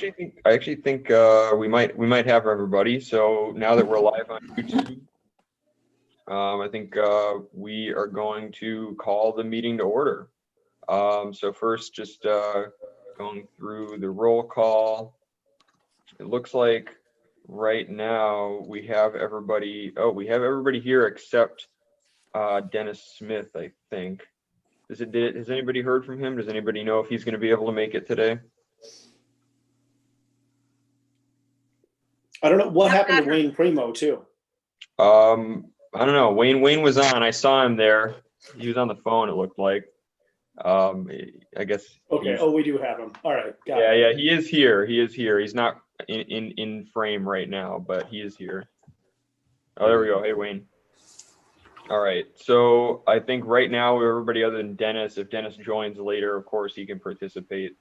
I actually think we might have everybody. So now that we're live on YouTube, I think we are going to call the meeting to order. So first, just going through the roll call. It looks like right now we have everybody. Oh, we have everybody here except Dennis Smith, I think. Has anybody heard from him? Does anybody know if he's going to be able to make it today? I don't know what happened to Wayne Primo too. I don't know. Wayne was on. I saw him there. He was on the phone, it looked like. I guess. Okay. Oh, we do have him. All right. Got it. Yeah. He is here. He's not in frame right now, but he is here. Oh, there we go. Hey, Wayne. All right. So I think right now everybody other than Dennis, if Dennis joins later, of course he can participate.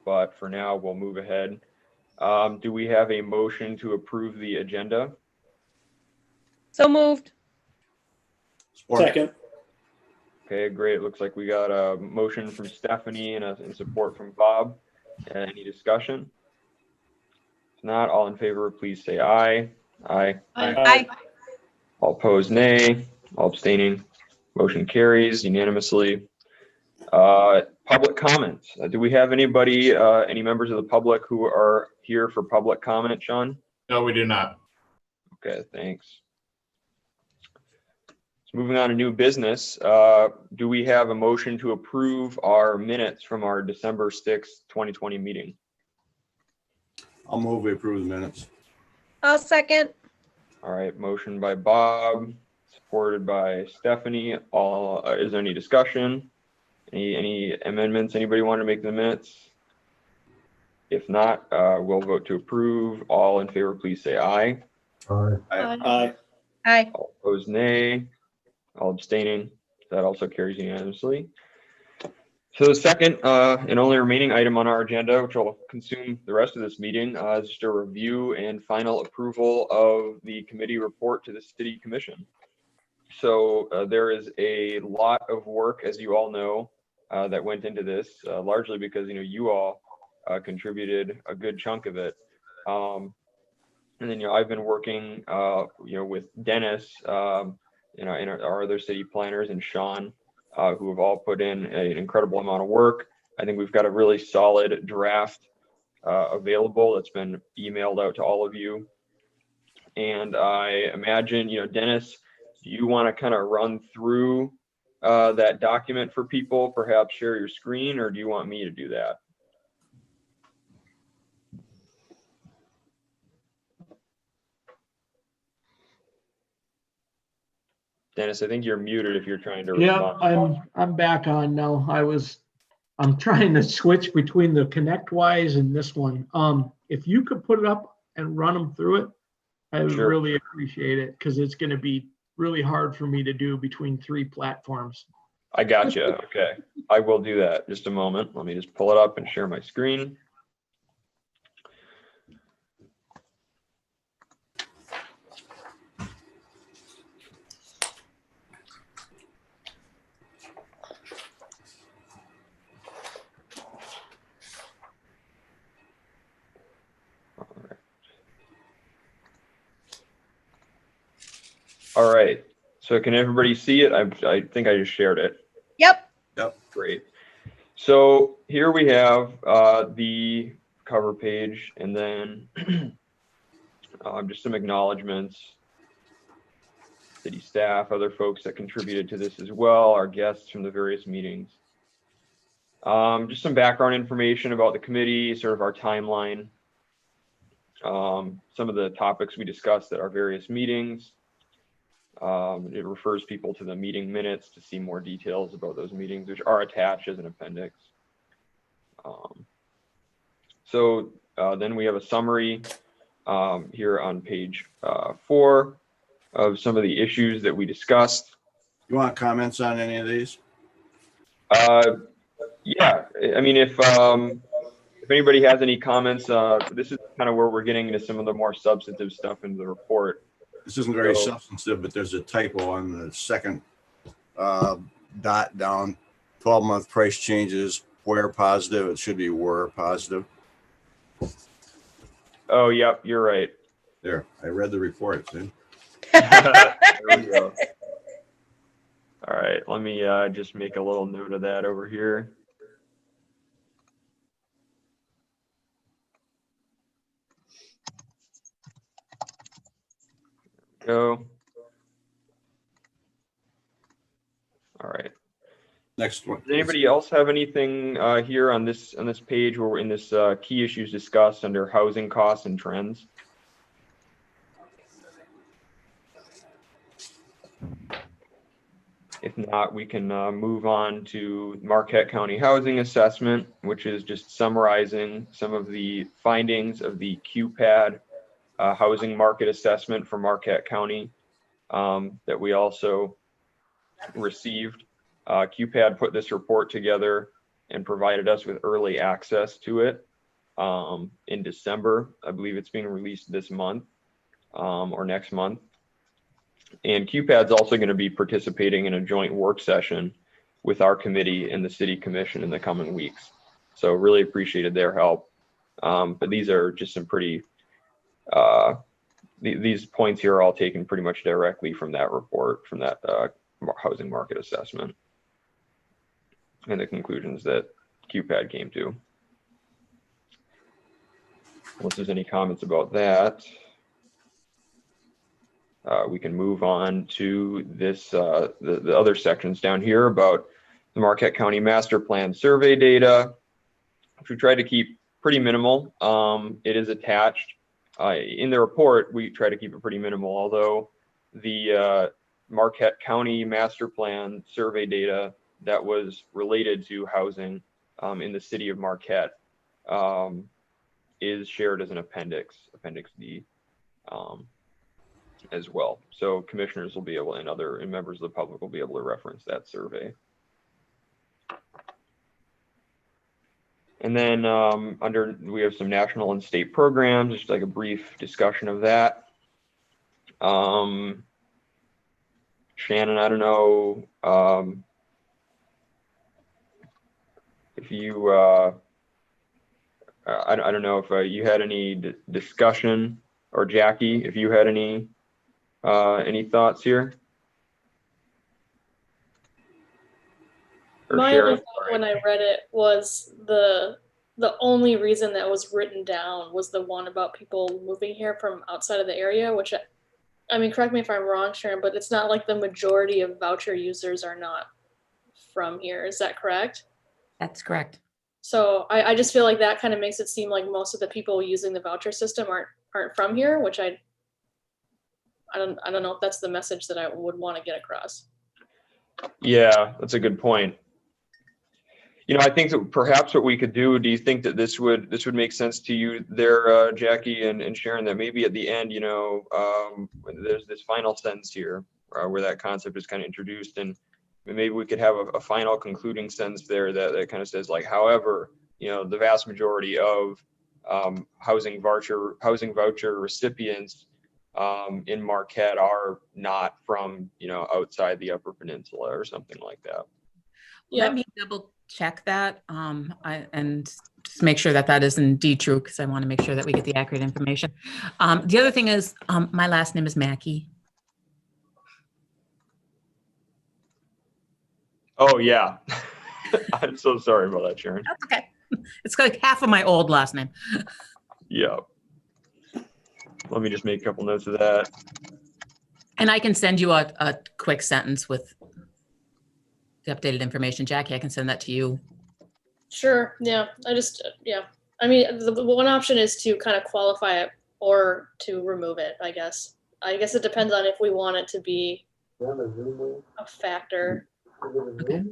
But for now, we'll move ahead. Do we have a motion to approve the agenda? So moved. Second. Okay, great. It looks like we got a motion from Stephanie and support from Bob. Any discussion? If not, all in favor, please say aye. Aye. Aye. All opposed, nay. All abstaining. Motion carries unanimously. Public comments. Do we have anybody, any members of the public who are here for public comment, Sean? No, we do not. Okay, thanks. So moving on to new business, do we have a motion to approve our minutes from our December 6th, 2020 meeting? I'll move we approve the minutes. I'll second. All right, motion by Bob, supported by Stephanie. Is there any discussion? Any amendments anybody want to make to the minutes? If not, we'll vote to approve. All in favor, please say aye. Aye. Aye. Aye. All opposed, nay. All abstaining. That also carries unanimously. So the second and only remaining item on our agenda, which will consume the rest of this meeting, is just a review and final approval of the committee report to the City Commission. So there is a lot of work, as you all know, that went into this, largely because you all contributed a good chunk of it. And then I've been working with Dennis, and our other city planners and Sean, who have all put in an incredible amount of work. I think we've got a really solid draft available that's been emailed out to all of you. And I imagine, Dennis, do you want to kind of run through that document for people, perhaps share your screen, or do you want me to do that? Dennis, I think you're muted if you're trying to respond. Yeah, I'm back on now. I'm trying to switch between the ConnectWise and this one. If you could put it up and run them through it, I would really appreciate it, because it's going to be really hard for me to do between 3 platforms. I got you. Okay, I will do that. Just a moment. Let me just pull it up and share my screen. All right. So can everybody see it? I think I just shared it. Yep. Yep. Great. So here we have the cover page, and then just some acknowledgments, city staff, other folks that contributed to this as well, our guests from the various meetings. Just some background information about the committee, sort of our timeline, some of the topics we discussed at our various meetings. It refers people to the meeting minutes to see more details about those meetings, which are attached as an appendix. Then we have a summary here on page 4 of some of the issues that we discussed. You want comments on any of these? Yeah, I mean, if anybody has any comments, this is kind of where we're getting into some of the more substantive stuff in the report. This isn't very substantive, but there's a typo on the second dot down, 12-month price changes where positive, it should be were positive. Oh, yep, you're right. There, I read the report, see? There we go. All right, let me just make a little note of that over here. Go. All right. Next one. Does anybody else have anything here on this page where we're in this key issues discussed under housing costs and trends? If not, we can move on to Marquette County Housing Assessment, which is just summarizing some of the findings of the QPAD housing market assessment for Marquette County that we also received. QPAD put this report together and provided us with early access to it in December. I believe it's being released this month or next month. And QPAD's also going to be participating in a joint work session with our committee and the city commission in the coming weeks. So really appreciated their help. But these are just some pretty, these points here are all taken pretty much directly from that report, from that housing market assessment and the conclusions that QPAD came to. Unless there's any comments about that. We can move on to this, the other sections down here about the Marquette County Master Plan survey data, which we tried to keep pretty minimal. It is attached in the report. We try to keep it pretty minimal, although the Marquette County Master Plan survey data that was related to housing in the city of Marquette is shared as an appendix D. As well. So commissioners will be able, and members of the public will be able to reference that survey. And then we have some national and state programs, just like a brief discussion of that. Shannon, I don't know if you, I don't know if you had any discussion, or Jackie, if you had any thoughts here? Or My Sharon? only thought when I read it was the only reason that was written down was the one about people moving here from outside of the area, which I mean, correct me if I'm wrong, Sharon, but it's not like the majority of voucher users are not from here. Is that correct? That's correct. So I just feel like that kind of makes it seem like most of the people using the voucher system aren't from here, which I don't know if that's the message that I would want to get across. Yeah, that's a good point. You know, I think that perhaps what we could do, do you think that this would make sense to you there, Jackie and Sharon, that maybe at the end, you know, there's this final sentence here where that concept is kind of introduced, and maybe we could have a final concluding sentence there that kind of says, like, however, you know, the vast majority of housing voucher recipients in Marquette are not from, you know, outside the Upper Peninsula or something like that. Yeah. Let me double check that and just make sure that is indeed true, because I want to make sure that we get the accurate information. The other thing is my last name is Mackey. Oh, yeah. I'm so sorry about that, Sharon. That's okay. It's like half of my old last name. Yeah. Let me just make a couple notes of that. And I can send you a quick sentence with the updated information. Jackie, I can send that to you. Sure. Yeah. Yeah. I mean, the one option is to kind of qualify it or to remove it, I guess. I guess it depends on if we want it to be a factor. Okay.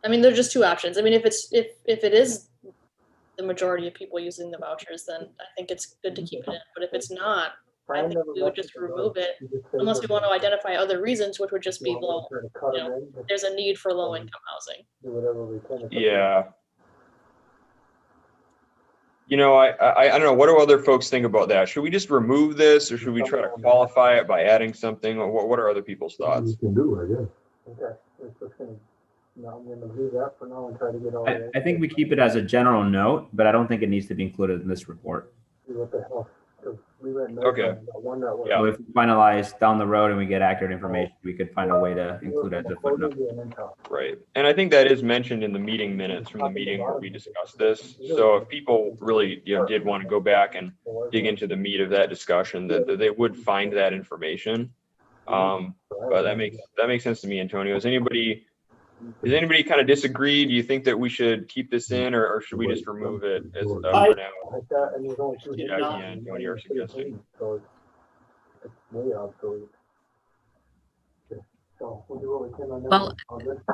I mean, there's just two options. I mean, if it is the majority of people using the vouchers, then I think it's good to keep it in. But if it's not, I think we would just remove it, unless we want to identify other reasons, which would just be low. You know, there's a need for low income housing. Yeah. You know, I don't know. What do other folks think about that? Should we just remove this, or should we try to qualify it by adding something? What are other people's thoughts? You can do, I guess. Okay. I think we keep it as a general note, but I don't think it needs to be included in this report. Okay. Yeah. So if we finalize down the road and we get accurate information, we could find a way to include it as a footnote. Right. And I think that is mentioned in the meeting minutes from the meeting where we discussed this. So if people really, did want to go back and dig into the meat of that discussion, that they would find that information. But that makes sense to me, Antonio. Does anybody kind of disagree? Do you think that we should keep this in, or should we just remove it as for now? Jackie and Tony are suggesting. Well,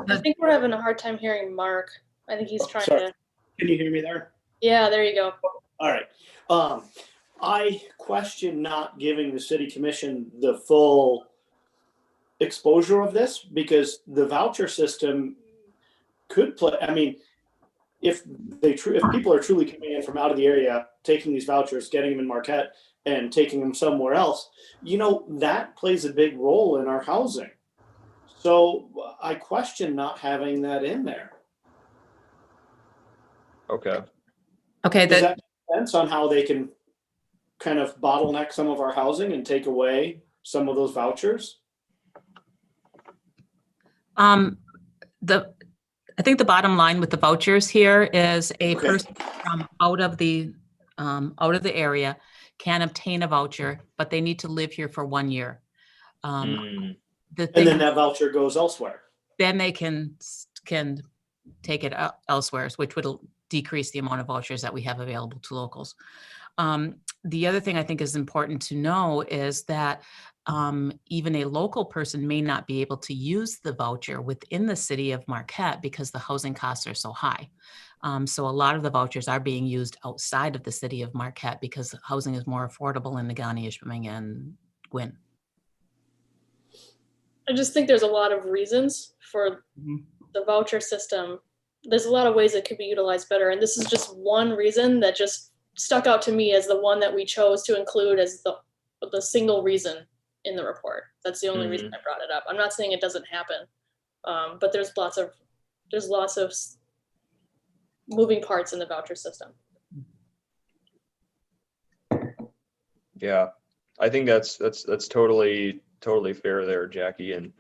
I think we're having a hard time hearing Mark. I think he's trying Sorry. to. Can you hear me there? Yeah, there you go. All right. I question not giving the city commission the full exposure of this, because the voucher system could play. I mean, if people are truly coming in from out of the area, taking these vouchers, getting them in Marquette and taking them somewhere else, that plays a big role in our housing. So I question not having that in there. Okay. okay, Does that make sense on how they can kind of bottleneck some of our housing and take away some of those vouchers? I think the bottom line with the vouchers here is a Okay. person from out of the area can obtain a voucher, but they need to live here for 1 year. The And thing, then that voucher goes elsewhere. then they can take it elsewhere, which would decrease the amount of vouchers that we have available to locals. The other thing I think is important to know is that even a local person may not be able to use the voucher within the city of Marquette because the housing costs are so high. So a lot of the vouchers are being used outside of the city of Marquette because housing is more affordable in Negaunee, Ishpeming, and Gwin. I just think there's a lot of reasons for the voucher system. There's a lot of ways it could be utilized better. And this is just one reason that just stuck out to me as the one that we chose to include as the single reason in the report. That's the only reason I brought it up. I'm not saying it doesn't happen, but there's lots of moving parts in the voucher system. Yeah, I think that's totally fair there, Jackie. And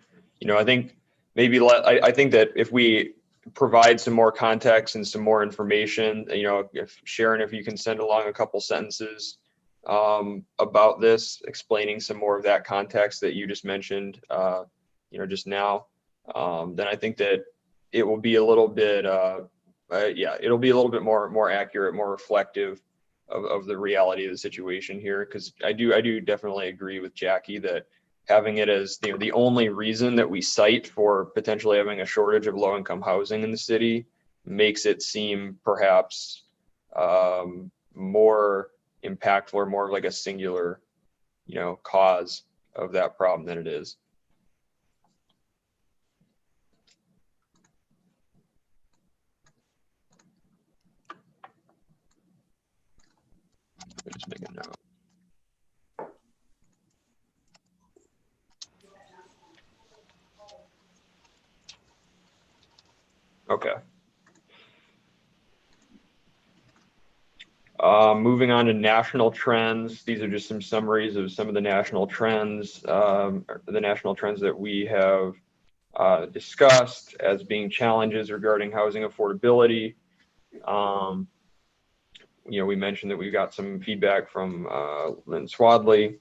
I think maybe I think that if we provide some more context and some more information, if Sharon, if you can send along a couple sentences about this, explaining some more of that context that you just mentioned, just now, then I think that it will be a little bit, it'll be a little bit more accurate, more reflective of the reality of the situation here. Because I do definitely agree with Jackie that having it as the only reason that we cite for potentially having a shortage of low-income housing in the city makes it seem perhaps more impactful or more of like a singular, cause of that problem than it is. Let me just make a note. Okay. Moving on to national trends. These are just some summaries of some of the national trends, that we have discussed as being challenges regarding housing affordability. We mentioned that we got some feedback from Lynn Swadley,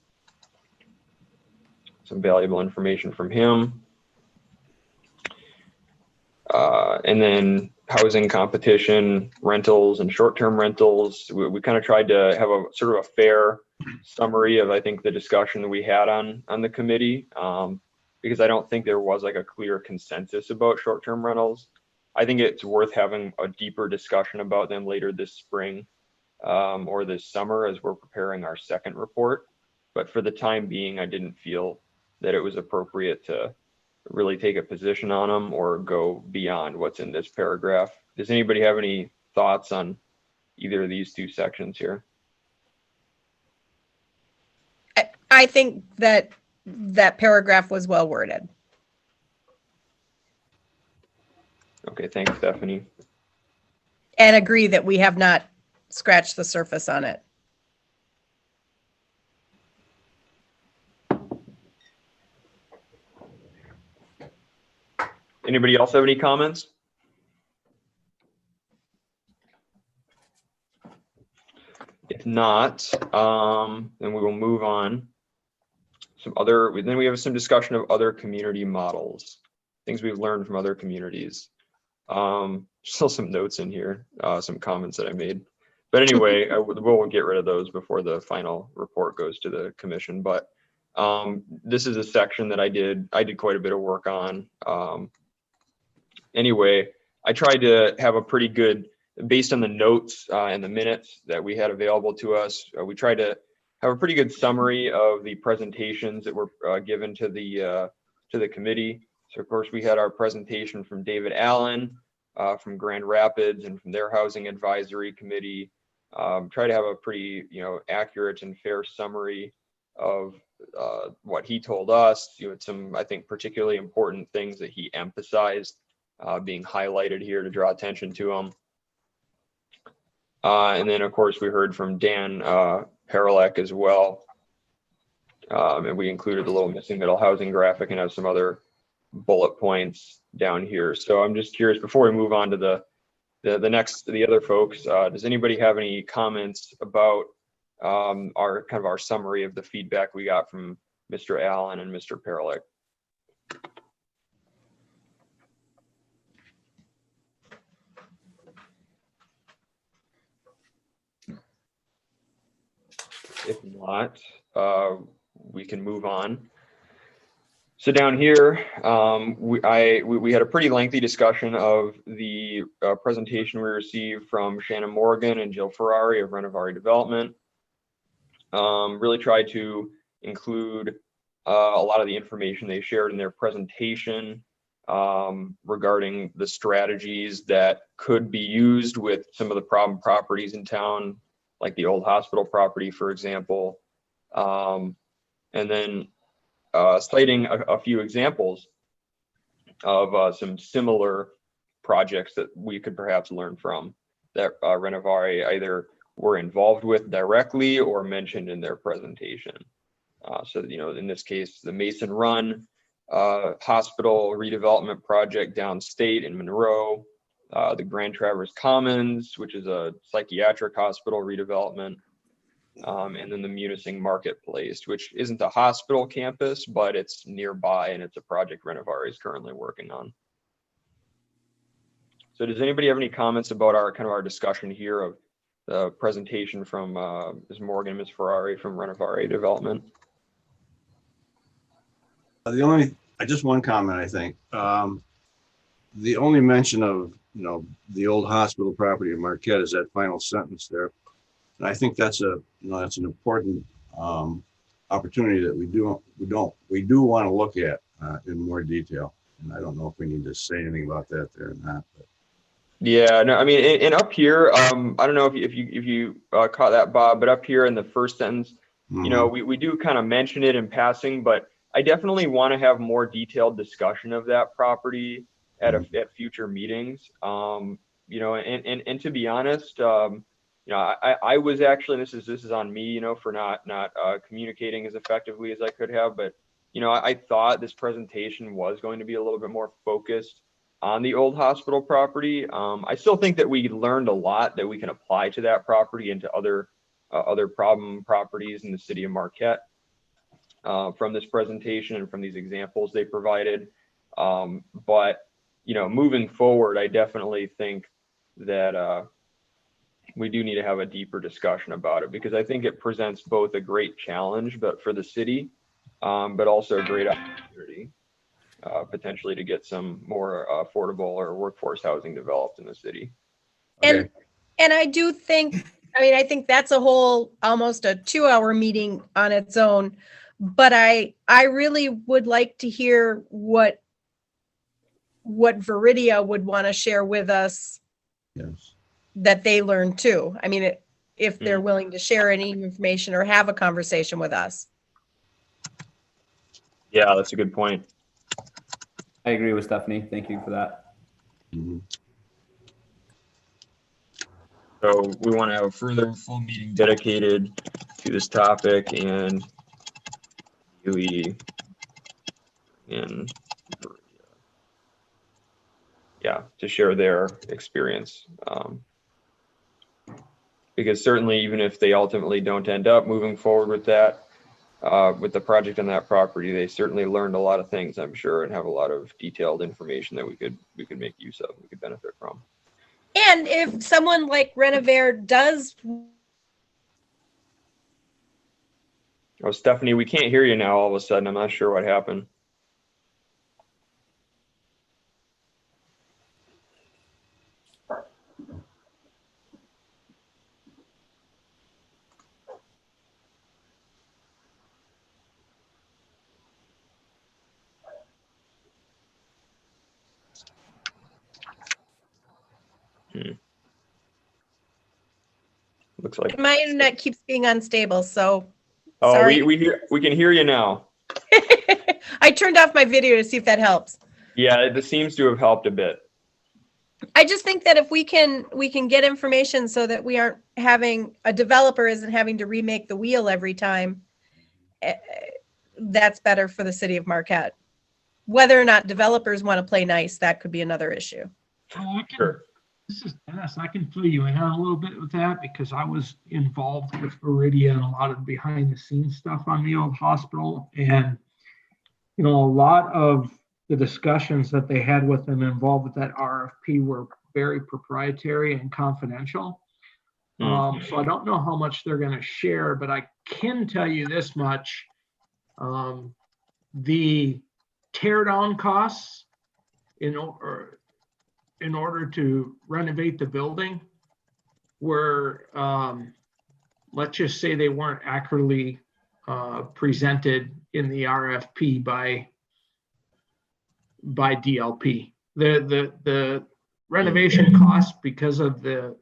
some valuable information from him. And then housing competition, rentals and short-term rentals. We kind of tried to have a sort of a fair summary of, I think, the discussion that we had on the committee, because I don't think there was like a clear consensus about short-term rentals. I think it's worth having a deeper discussion about them later this spring or this summer as we're preparing our second report. But for the time being, I didn't feel that it was appropriate to really take a position on them or go beyond what's in this paragraph. Does anybody have any thoughts on either of these two sections here? I think that paragraph was well worded. Okay, thanks, Stephanie. And agree that we have not scratched the surface on it. Anybody else have any comments? If not, then we will move on. Then we have some discussion of other community models, things we've learned from other communities. Still some notes in here, some comments that I made. But anyway, we'll get rid of those before the final report goes to the commission. But this is a section that I did quite a bit of work on. Anyway, I tried to have a pretty good, based on the notes and the minutes that we had available to us, we tried to have a pretty good summary of the presentations that were given to the committee. So of course we had our presentation from David Allen from Grand Rapids and from their Housing Advisory Committee. Try to have a pretty accurate and fair summary of what he told us. Some, I think, particularly important things that he emphasized being highlighted here to draw attention to them. And then of course we heard from Dan Paralek as well. And we included the little missing middle housing graphic and have some other bullet points down here. So I'm just curious, before we move on to the other folks, does anybody have any comments about our summary of the feedback we got from Mr. Allen and Mr. Paralek? If not, we can move on. So down here, we had a pretty lengthy discussion of the presentation we received from Shannon Morgan and Jill Ferrari of Renovari Development. Really tried to include a lot of the information they shared in their presentation regarding the strategies that could be used with some of the problem properties in town, like the old hospital property, for example. And then citing a few examples of some similar projects that we could perhaps learn from that Renovari either were involved with directly or mentioned in their presentation. So, in this case, the Mason Run Hospital redevelopment project downstate in Monroe, the Grand Traverse Commons, which is a psychiatric hospital redevelopment, and then the Munising Marketplace, which isn't a hospital campus, but it's nearby and it's a project Renovari is currently working on. So does anybody have any comments about our discussion here of the presentation from Ms. Morgan and Ms. Ferrari from Renovari Development? Just one comment, I think. The only mention of, the old hospital property in Marquette is that final sentence there. And I think that's that's an important opportunity that we do want to look at in more detail. And I don't know if we need to say anything about that there or not. But. Yeah, no, I mean, and up here, I don't know if you caught that, Bob, but up here in the first sentence, we do kind of mention it in passing, but I definitely want to have more detailed discussion of that property at future meetings. And to be honest, I was actually, this is on me, for not communicating as effectively as I could have, but I thought this presentation was going to be a little bit more focused on the old hospital property. I still think that we learned a lot that we can apply to that property and to other problem properties in the city of Marquette from this presentation and from these examples they provided. But moving forward, I definitely think that we do need to have a deeper discussion about it, because I think it presents both a great challenge, but for the city, but also a great opportunity potentially to get some more affordable or workforce housing developed in the city. And I do think, I think that's a whole, almost a 2-hour meeting on its own, but I really would like to hear what Viridia would want to share with us. Yes. That they learned too. I mean, if they're willing to share any information or have a conversation with us. Yeah, that's a good point. I agree with Stephanie. Thank you for that. Mhm. So we want to have a further full meeting dedicated to this topic and and yeah, to share their experience. Because certainly, even if they ultimately don't end up moving forward with that, with the project on that property, they certainly learned a lot of things, I'm sure, and have a lot of detailed information that we could make use of, we could benefit from. And if someone like Renovare does, Oh, Stephanie, we can't hear you now all of a sudden. I'm not sure what happened. Looks like my internet keeps being unstable, so oh, sorry. we can hear you now. I turned off my video to see if that helps. Yeah, this seems to have helped a bit. I just think that if we can get information so that we aren't having a developer isn't having to remake the wheel every time, that's better for the city of Marquette. Whether or not developers want to play nice, that could be another issue. Sure. This is Dennis. I can fill you in on a little bit with that because I was involved with Viridia and a lot of behind the scenes stuff on the old hospital. And, you know, a lot of the discussions that they had with them involved with that RFP were very proprietary and confidential. So I don't know how much they're going to share, but I can tell you this much. The tear down costs in order to renovate the building were, let's just say they weren't accurately presented in the RFP by DLP. The renovation costs, because of the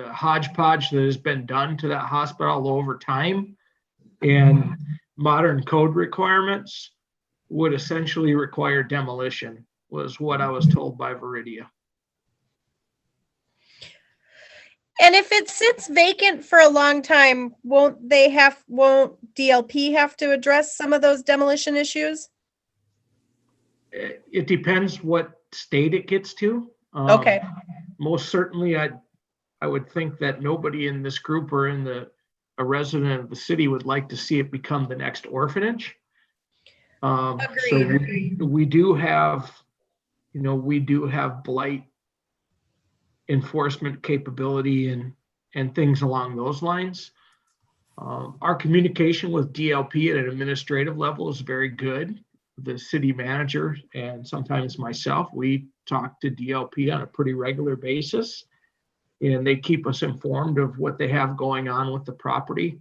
hodgepodge that has been done to that hospital over time and modern code requirements, would essentially require demolition, was what I was told by Viridia. And if it sits vacant for a long time, won't DLP have to address some of those demolition issues? It depends what state it gets to. Okay. Most certainly, I would think that nobody in this group or a resident of the city would like to see it become the next orphanage. So we do have blight enforcement capability and things along those lines. Our communication with DLP at an administrative level is very good. The city manager and sometimes myself, we talk to DLP on a pretty regular basis, and they keep us informed of what they have going on with the property.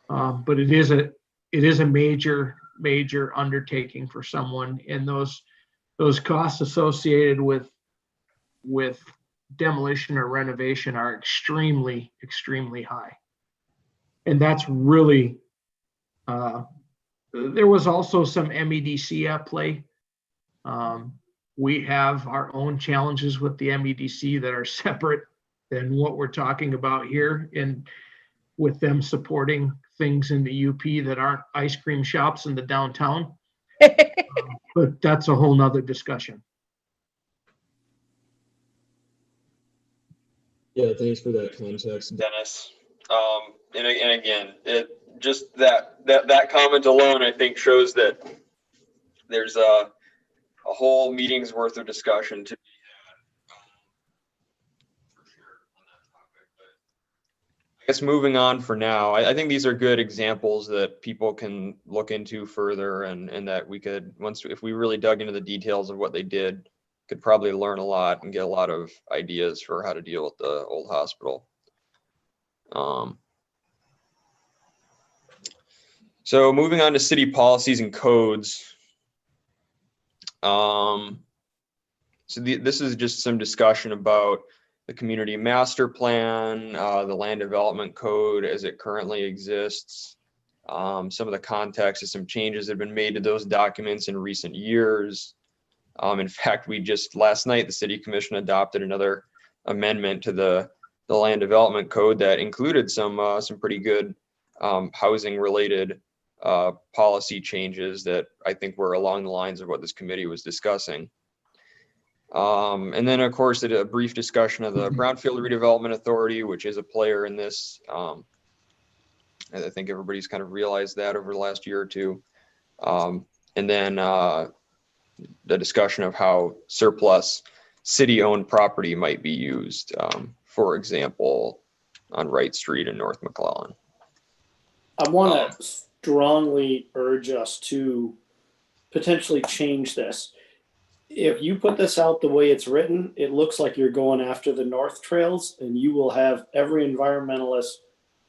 But it is a major undertaking for someone, and those costs associated with demolition or renovation are extremely high. And that's really there was also some MEDC at play. We have our own challenges with the MEDC that are separate than what we're talking about here, and with them supporting things in the UP that aren't ice cream shops in the downtown. But that's a whole nother discussion. Yeah, thanks for that context, Dennis. And again, just that comment alone, I think, shows that there's a whole meeting's worth of discussion to be had. For sure on that topic. But I guess moving on for now, I think these are good examples that people can look into further, and that we could, if we really dug into the details of what they did, could probably learn a lot and get a lot of ideas for how to deal with the old hospital. So moving on to city policies and codes. So this is just some discussion about the community master plan, the land development code as it currently exists, some of the context of some changes that have been made to those documents in recent years, In fact, we just last night, the city commission adopted another amendment to the land development code that included some pretty good housing related policy changes that I think were along the lines of what this committee was discussing. And then, of course, a brief discussion of the Brownfield Redevelopment Authority, which is a player in this. I think everybody's kind of realized that over the last year or two. And then the discussion of how surplus city-owned property might be used, for example, on Wright Street in North McClellan. I want to strongly urge us to potentially change this. If you put this out the way it's written, it looks like you're going after the North Trails, and you will have every environmentalist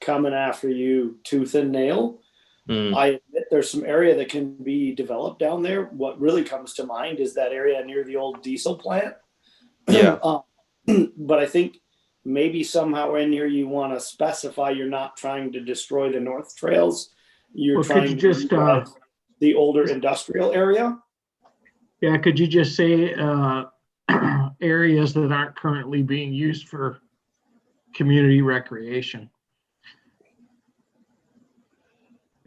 coming after you tooth and nail. I admit there's some area that can be developed down there. What really comes to mind is that area near the old diesel plant. Yeah. But I think maybe somehow in here you want to specify you're not trying to destroy the North Trails. You're trying to just the older industrial area. Yeah, could you just say areas that aren't currently being used for community recreation?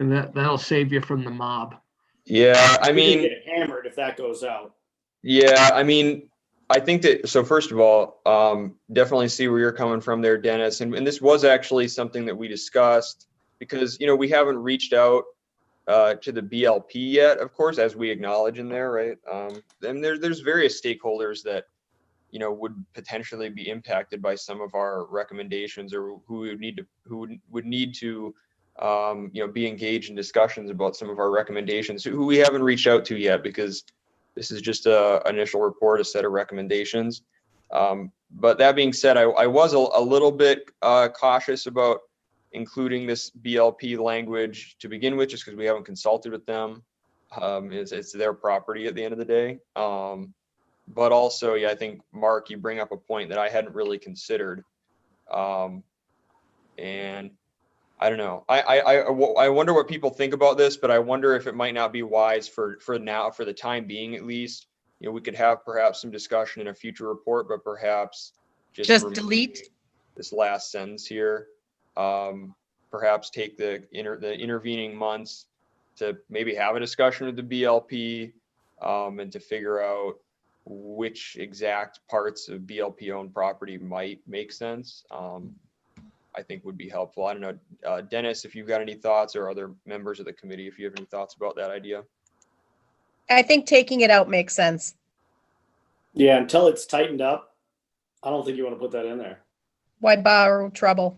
And that'll save you from the mob. Yeah, I mean, you get hammered if that goes out. Yeah, I mean, I think that, so first of all, definitely see where you're coming from there, Dennis. And this was actually something that we discussed because, we haven't reached out to the BLP yet, of course, as we acknowledge in there, right? And there's various stakeholders that, would potentially be impacted by some of our recommendations, or who would need to be engaged in discussions about some of our recommendations, who we haven't reached out to yet, because this is just an initial report, a set of recommendations. But that being said, I was a little bit cautious about including this BLP language to begin with, just because we haven't consulted with them. It's their property at the end of the day. But also, yeah, I think, Mark, you bring up a point that I hadn't really considered. And I don't know. I wonder what people think about this, but I wonder if it might not be wise for now, for the time being, at least. We could have perhaps some discussion in a future report, but perhaps just delete this last sentence here. Perhaps take the intervening months to maybe have a discussion with the BLP, and to figure out which exact parts of BLP owned property might make sense. I think would be helpful. I don't know, Dennis, if you've got any thoughts, or other members of the committee, if you have any thoughts about that idea. I think taking it out makes sense. Yeah, until it's tightened up, I don't think you want to put that in there. Why borrow trouble?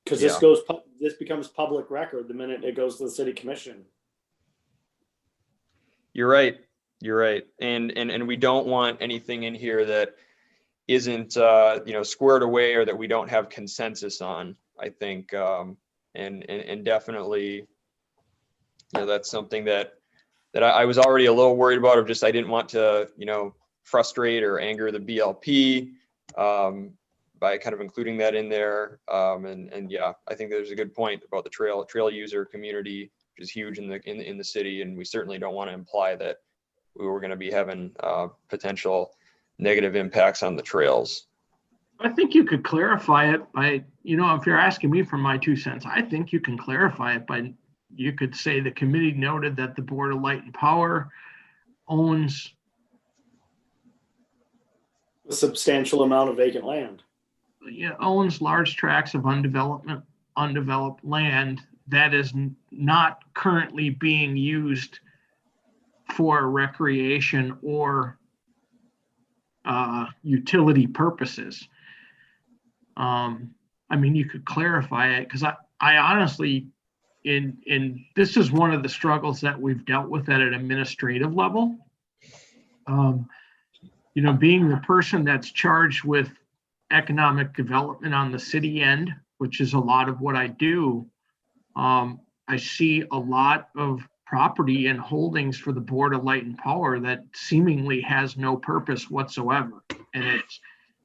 Because this becomes public record the minute it goes to the city commission. You're right. And we don't want anything in here that isn't squared away, or that we don't have consensus on, I think. And definitely, that's something that I was already a little worried about, of just, I didn't want to, frustrate or anger the BLP by kind of including that in there. And yeah, I think there's a good point about the trail user community, which is huge in the city. And we certainly don't want to imply that we were going to be having potential negative impacts on the trails. I think you could clarify it by, if you're asking me for my 2 cents, I think you can clarify it by, you could say the committee noted that the Board of Light and Power owns a substantial amount of vacant land. Owns large tracts of undeveloped land that is not currently being used for recreation or utility purposes. You could clarify it, because I honestly, in this is one of the struggles that we've dealt with at an administrative level. Being the person that's charged with economic development on the city end, which is a lot of what I do, I see a lot of property and holdings for the Board of Light and Power that seemingly has no purpose whatsoever.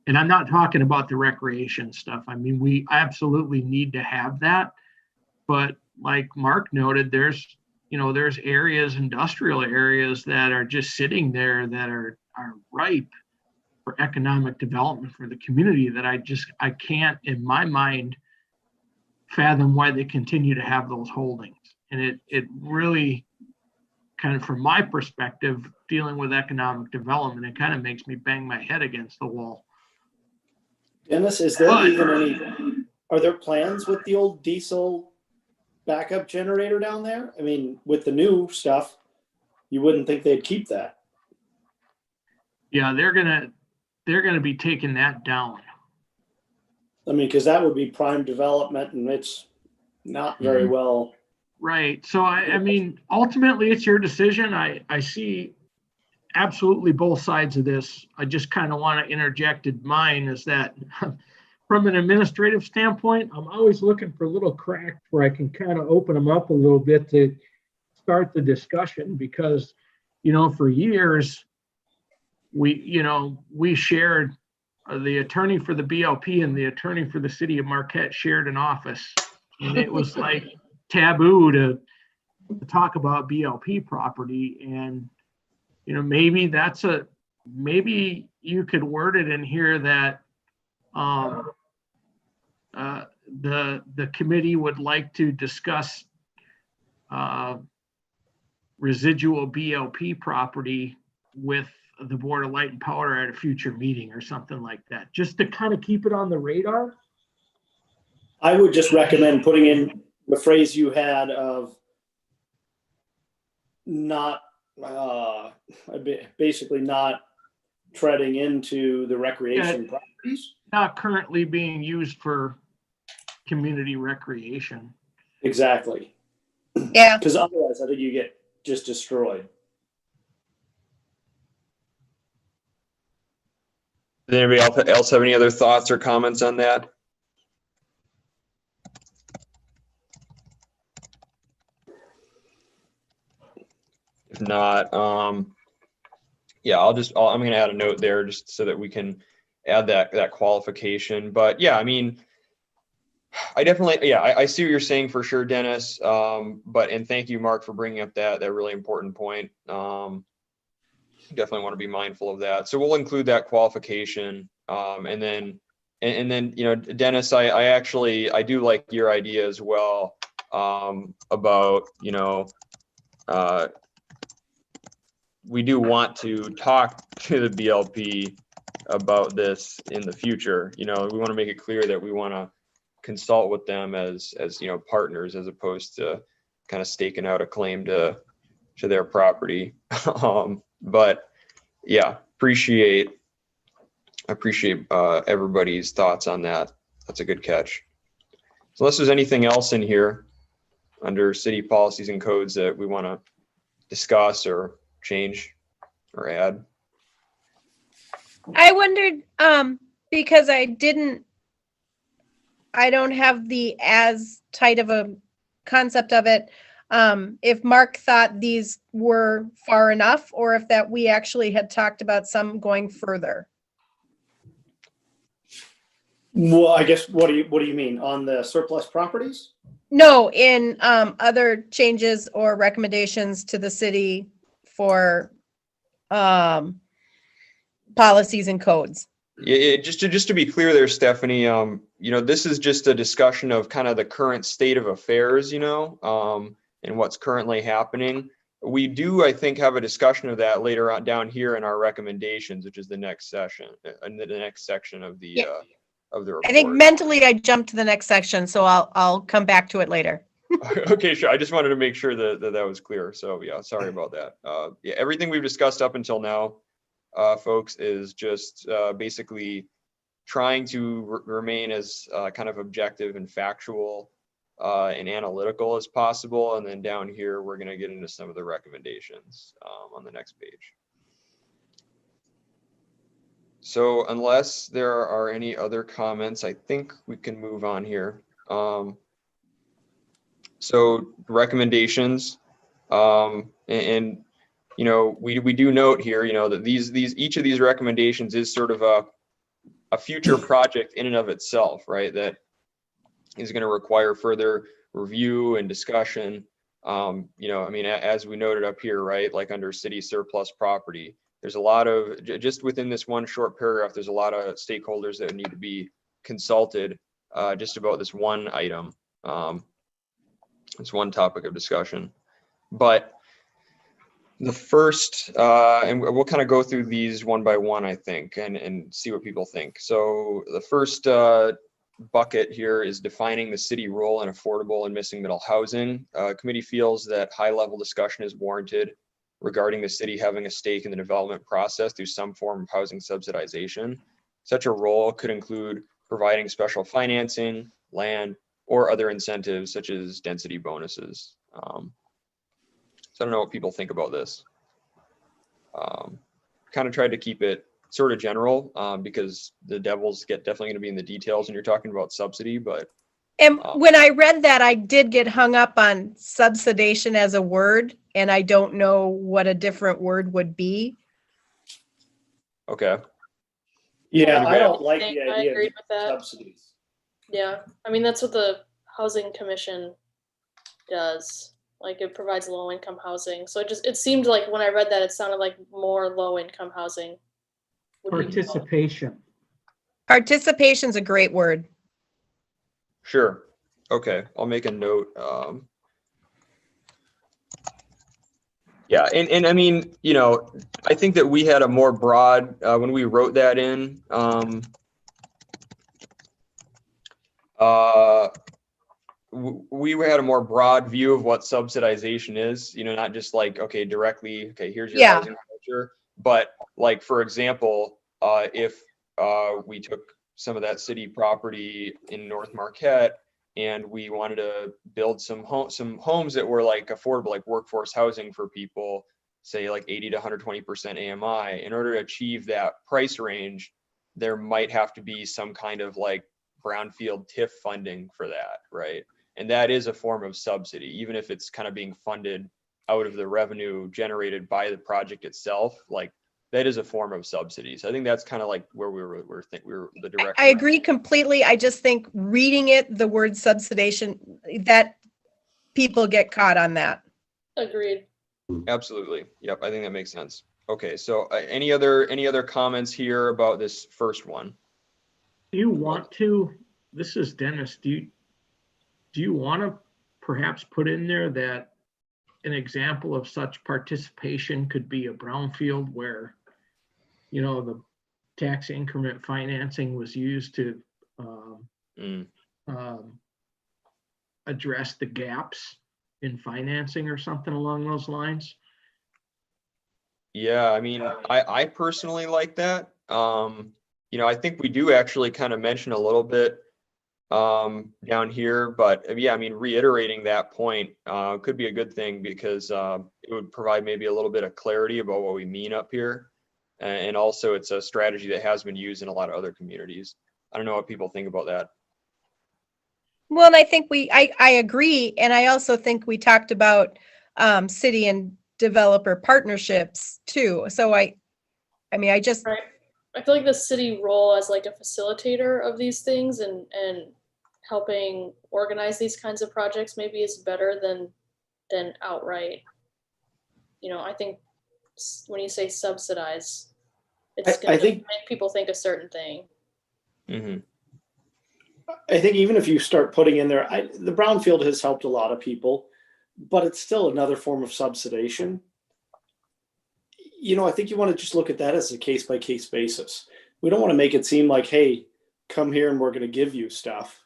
And I'm not talking about the recreation stuff. We absolutely need to have that. But like Mark noted, there's there's areas, industrial areas that are just sitting there that are ripe for economic development for the community that I can't in my mind fathom why they continue to have those holdings. And it really kind of, from my perspective, dealing with economic development, it kind of makes me bang my head against the wall. Dennis, is there are there plans with the old diesel backup generator down there? I mean, with the new stuff, you wouldn't think they'd keep that. Yeah, they're gonna be taking that down. I mean, because that would be prime development, and it's not very well. Right. So I mean, ultimately, it's your decision. I see absolutely both sides of this. I just kind of want to interject in mine is that from an administrative standpoint, I'm always looking for little cracks where I can kind of open them up a little bit to start the discussion, because, for years, we shared, the attorney for the BLP and the attorney for the city of Marquette shared an office, and it was like taboo to talk about BLP property. And maybe you could word it in here that the committee would like to discuss residual BLP property with the Board of Light and Power at a future meeting or something like that, just to kind of keep it on the radar. I would just recommend putting in the phrase you had of not, basically not treading into the recreation properties. Not currently being used for community recreation. Exactly. Yeah. Because otherwise, I think you get just destroyed. Does anybody else have any other thoughts or comments on that? If not, yeah, I'm going to add a note there just so that we can add that qualification. But yeah, I mean, I definitely, I see what you're saying for sure, Dennis. And thank you, Mark, for bringing up that really important point. Definitely want to be mindful of that. So we'll include that qualification. And then, Dennis, I do like your idea as well, about, we do want to talk to the BLP about this in the future. We want to make it clear that we want to consult with them as partners, as opposed to kind of staking out a claim to their property. But yeah, appreciate everybody's thoughts on that. That's a good catch. So unless there's anything else in here under city policies and codes that we want to discuss or change or add. I wondered, because I don't have the as tight of a concept of it, if Mark thought these were far enough, or if that we actually had talked about some going further. Well, I guess, what do you mean on the surplus properties? No, in other changes or recommendations to the city for policies and codes. Yeah, just to be clear there, Stephanie, this is just a discussion of kind of the current state of affairs, and what's currently happening. We do, I think, have a discussion of that later on down here in our recommendations, which is the next session, and the next section of the of the report. I think mentally I jumped to the next section, so I'll come back to it later. Okay, sure. I just wanted to make sure that was clear. So yeah, sorry about that. Yeah, everything we've discussed up until now, folks, is just basically trying to remain as kind of objective and factual and analytical as possible. And then down here, we're going to get into some of the recommendations on the next page. So unless there are any other comments, I think we can move on here. So recommendations, we do note here, that each of these recommendations is sort of a future project in and of itself, right? That is going to require further review and discussion. You know, I mean, as we noted up here, right, like under city surplus property, there's a lot of, just within this one short paragraph, there's a lot of stakeholders that need to be consulted just about this one item. It's one topic of discussion. But the first, and we'll kind of go through these one by one, I think, and see what people think. So the first bucket here is defining the city role in affordable and missing middle housing. Committee feels that high-level discussion is warranted regarding the city having a stake in the development process through some form of housing subsidization. Such a role could include providing special financing, land, or other incentives such as density bonuses. So I don't know what people think about this. Kind of tried to keep it sort of general because the devil's definitely going to be in the details and you're talking about subsidy, but. And when I read that, I did get hung up on subsidization as a word, and I don't know what a different word would be. Okay. Yeah, I don't like I the idea agreed of with that. subsidies. Yeah, I mean, that's what the Housing Commission does. Like it provides low income housing. So it seemed like when I read that, it sounded like more low income housing. Participation. Participation's a great word. Sure. Okay. I'll make a note. Yeah. And I mean, you know, I think that we had a more broad, when we wrote that in, we had a more broad view of what subsidization is, you know, not just like, okay, directly, okay, here's your housing voucher, but like, for example, if we took some of that city property in North Marquette and we wanted to build some homes that were like affordable, like workforce housing for people, say like 80 to 120% AMI, in order to achieve that price range, there might have to be some kind of like brownfield TIF funding for that, right? And that is a form of subsidy, even if it's kind of being funded out of the revenue generated by the project itself. Like that is a form of subsidy. So I think that's kind of like where we were the direction. I agree completely. I just think reading it, the word subsidization, that people get caught on that. Agreed. Absolutely. Yep. I think that makes sense. Okay. So any other comments here about this first one? Do you want to, this is Dennis, do you want to perhaps put in there that an example of such participation could be a brownfield where, you know, the tax increment financing was used to address the gaps in financing or something along those lines? Yeah, I mean, I personally like that. You know, I think we do actually kind of mention a little bit down here, but yeah, I mean, reiterating that point could be a good thing because it would provide maybe a little bit of clarity about what we mean up here. And also it's a strategy that has been used in a lot of other communities. I don't know what people think about that. Well, and I think I agree. And I also think we talked about city and developer partnerships too. So I mean, I just. Right. I feel like the city role as like a facilitator of these things and helping organize these kinds of projects maybe is better than outright. You know, I think when you say subsidize, it's going to make people think a certain thing. Mm-hmm. I think even if you start putting in there, the brownfield has helped a lot of people, but it's still another form of subsidization. You know, I think you want to just look at that as a case by case basis. We don't want to make it seem like, hey, come here and we're going to give you stuff.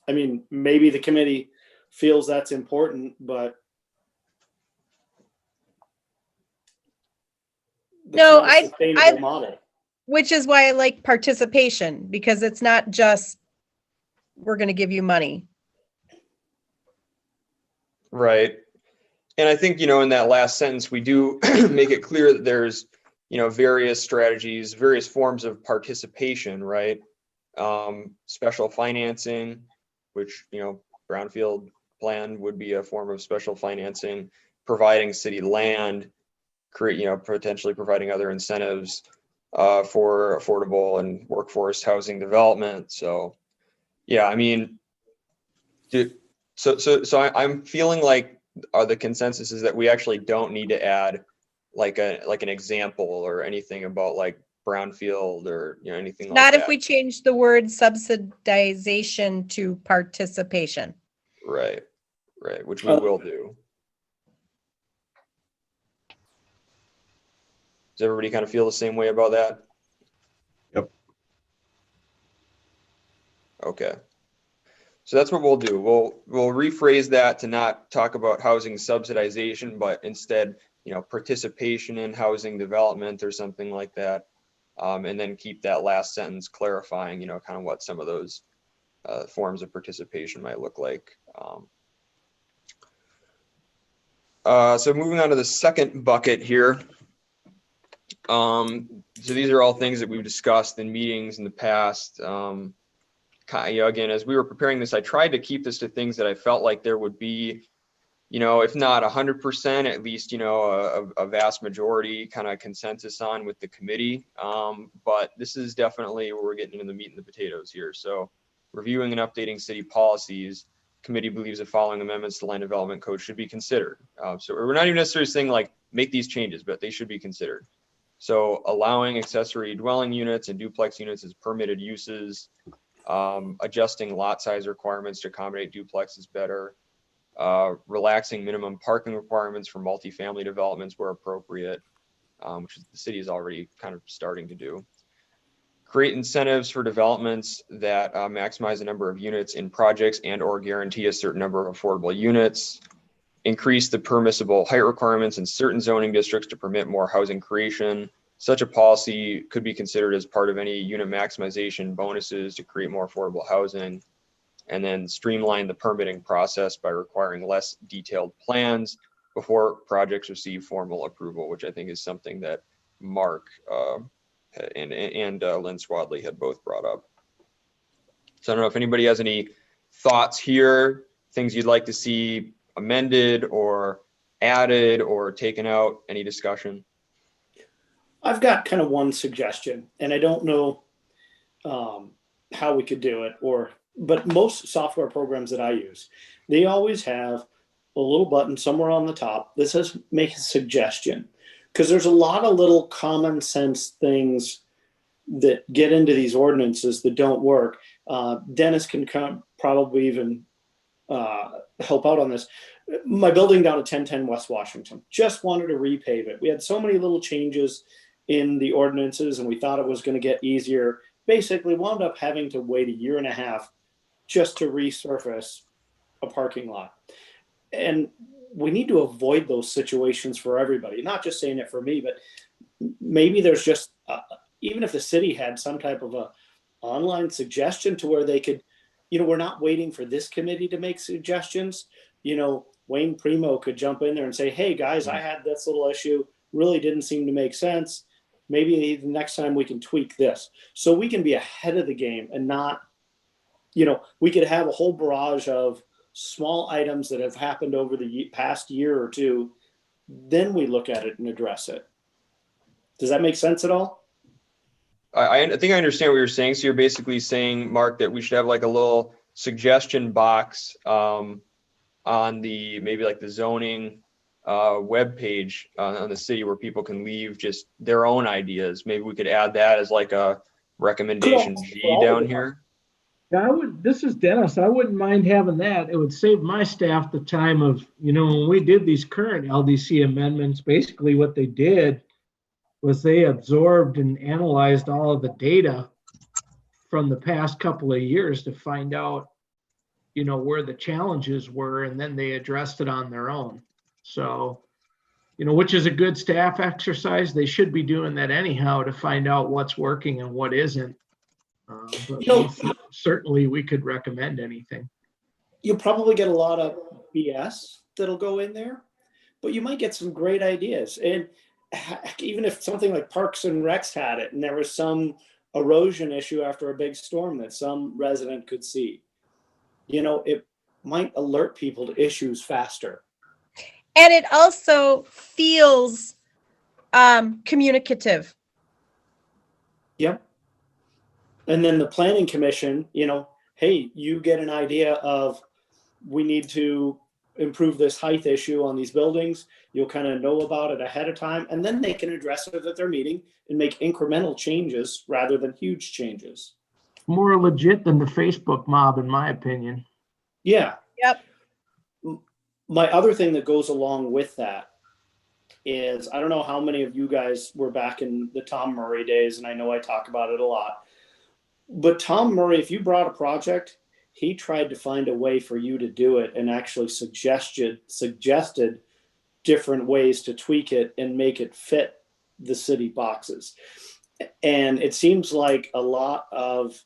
I mean, maybe the committee feels that's important, but No, sustainable model. Which is why I like participation, because it's not just we're going to give you money. Right. And I think, you know, in that last sentence, we do make it clear that there's, you know, various strategies, various forms of participation, right? Special financing, which, you know, brownfield plan would be a form of special financing, providing city land, you know, potentially providing other incentives for affordable and workforce housing development. So, yeah, I mean, I'm feeling like the consensus is that we actually don't need to add like an example or anything about like brownfield or anything like Not that. if we change the word subsidization to participation. Right, which we will do. Does everybody kind of feel the same way about that? Yep. Okay. So that's what we'll do. We'll rephrase that to not talk about housing subsidization, but instead, participation in housing development or something like that. And then keep that last sentence clarifying, kind of what some of those forms of participation might look like. So moving on to the second bucket here. So these are all things that we've discussed in meetings in the past. Again, as we were preparing this, I tried to keep this to things that I felt like there would be, if not 100%, at least, a vast majority kind of consensus on with the committee. But this is definitely where we're getting into the meat and the potatoes here. So reviewing and updating city policies, committee believes the following amendments to land development code should be considered. So we're not even necessarily saying like make these changes, but they should be considered. So allowing accessory dwelling units and duplex units as permitted uses, adjusting lot size requirements to accommodate duplexes better, relaxing minimum parking requirements for multifamily developments where appropriate, which the city is already kind of starting to do. Create incentives for developments that maximize the number of units in projects and or guarantee a certain number of affordable units. Increase the permissible height requirements in certain zoning districts to permit more housing creation. Such a policy could be considered as part of any unit maximization bonuses to create more affordable housing. And then streamline the permitting process by requiring less detailed plans before projects receive formal approval, which I think is something that Mark and Lynn Swadley had both brought up. So I don't know if anybody has any thoughts here, things you'd like to see amended or added or taken out, any discussion? I've got kind of one suggestion, and I don't know how we could do it, but most software programs that I use, they always have a little button somewhere on the top that says make a suggestion, because there's a lot of little common sense things that get into these ordinances that don't work. Dennis can probably even help out on this. My building down at 1010 West Washington, just wanted to repave it. We had so many little changes in the ordinances and we thought it was going to get easier. Basically wound up having to wait 1.5 years just to resurface a parking lot. And we need to avoid those situations for everybody, not just saying it for me, but maybe there's just, even if the city had some type of a online suggestion to where they could, we're not waiting for this committee to make suggestions. Wayne Primo could jump in there and say, hey guys, I had this little issue, really didn't seem to make sense. Maybe the next time we can tweak this. So we can be ahead of the game and not, we could have a whole barrage of small items that have happened over the past year or two. Then we look at it and address it. Does that make sense at all? I think I understand what you're saying. So you're basically saying, Mark, that we should have like a little suggestion box on the, maybe like the zoning web page on the city where people can leave just their own ideas. Maybe we could add that as like a recommendation G down here. Yeah, this is Dennis. I wouldn't mind having that. It would save my staff the time of, when we did these current LDC amendments, basically what they did was they absorbed and analyzed all of the data from the past couple of years to find out, where the challenges were, and then they addressed it on their own. So, which is a good staff exercise. They should be doing that anyhow to find out what's working and what isn't. But certainly we could recommend anything. You'll probably get a lot of BS that'll go in there, but you might get some great ideas. And even if something like Parks and Recs had it and there was some erosion issue after a big storm that some resident could see, it might alert people to issues faster. And it also feels communicative. Yep. And then the planning commission, hey, you get an idea of we need to improve this height issue on these buildings. You'll kind of know about it ahead of time, and then they can address it at their meeting and make incremental changes rather than huge changes. More legit than the Facebook mob, in my opinion. Yeah. Yep. My other thing that goes along with that is, I don't know how many of you guys were back in the Tom Murray days, and I know I talk about it a lot, but Tom Murray, if you brought a project, he tried to find a way for you to do it and actually suggested different ways to tweak it and make it fit the city boxes. And it seems like a lot of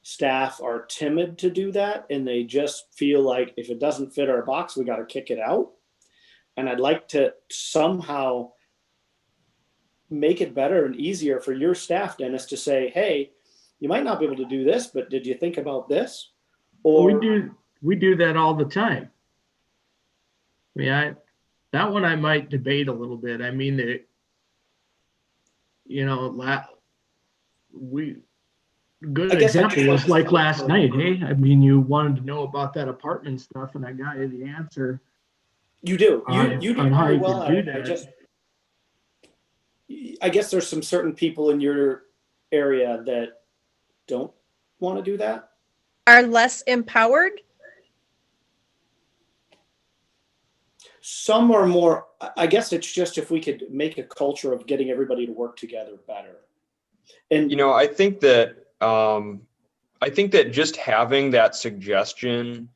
staff are timid to do that, and they just feel like if it doesn't fit our box, we got to kick it out. And I'd like to somehow make it better and easier for your staff, Dennis, to say, hey, you might not be able to do this, but did you think about this? Or we do that all the time. I mean, that one I might debate a little bit. I mean, good example was like last night. Hey, I mean, you wanted to know about that apartment stuff, and I got you the answer. You do. You do very you well. do that. I guess there's some certain people in your area that don't want to do that. Are less empowered? Some are more, I guess it's just if we could make a culture of getting everybody to work together better. And I think that just having that suggestion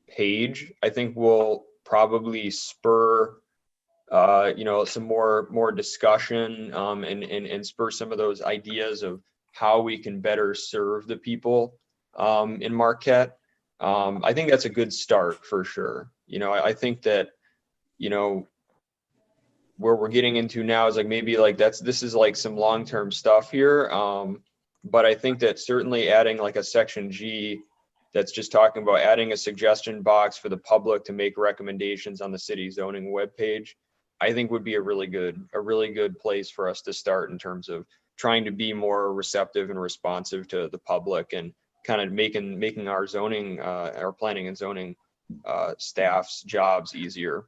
page, I think will probably spur some more discussion and spur some of those ideas of how we can better serve the people in Marquette. I think that's a good start for sure. I think that where we're getting into now is like maybe like this is like some long-term stuff here. But I think that certainly adding like a section G that's just talking about adding a suggestion box for the public to make recommendations on the city zoning webpage, I think would be a really good place for us to start in terms of trying to be more receptive and responsive to the public and kind of making our zoning, our planning and zoning staff's jobs easier.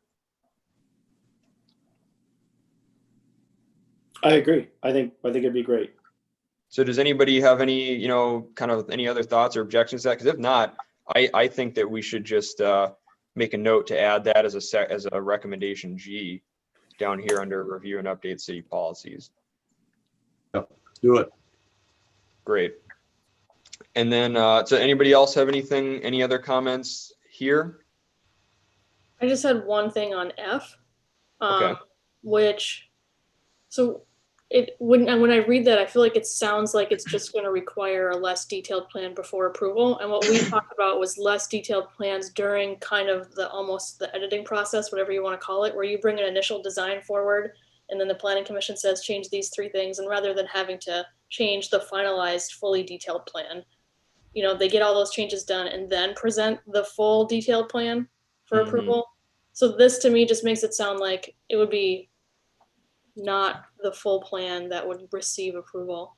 I agree. I think it'd be great. So does anybody have any, kind of any other thoughts or objections to that? Because if not, I think that we should just make a note to add that as a recommendation G down here under review and update city policies. Yep, do it. Great. And then, so anybody else have any other comments here? I just had one thing on F, Okay. When I read that, I feel like it sounds like it's just going to require a less detailed plan before approval. And what we talked about was less detailed plans during kind of almost the editing process, whatever you want to call it, where you bring an initial design forward and then the planning commission says change these 3 things. And rather than having to change the finalized, fully detailed plan, they get all those changes done and then present the full detailed plan for approval. So this to me just makes it sound like it would be not the full plan that would receive approval.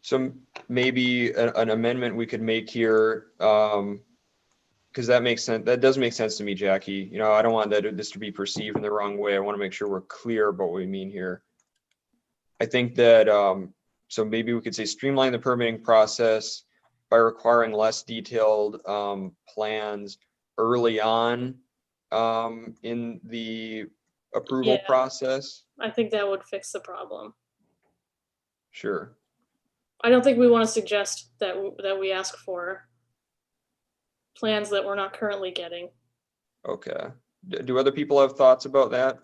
So maybe an amendment we could make here, because that makes sense. That does make sense to me, Jackie. I don't want this to be perceived in the wrong way. I want to make sure we're clear about what we mean here. I think that, so maybe we could say streamline the permitting process by requiring less detailed plans early on in the approval process. I think that would fix the problem. Sure. I don't think we want to suggest that we ask for plans that we're not currently getting. Okay. Do other people have thoughts about that?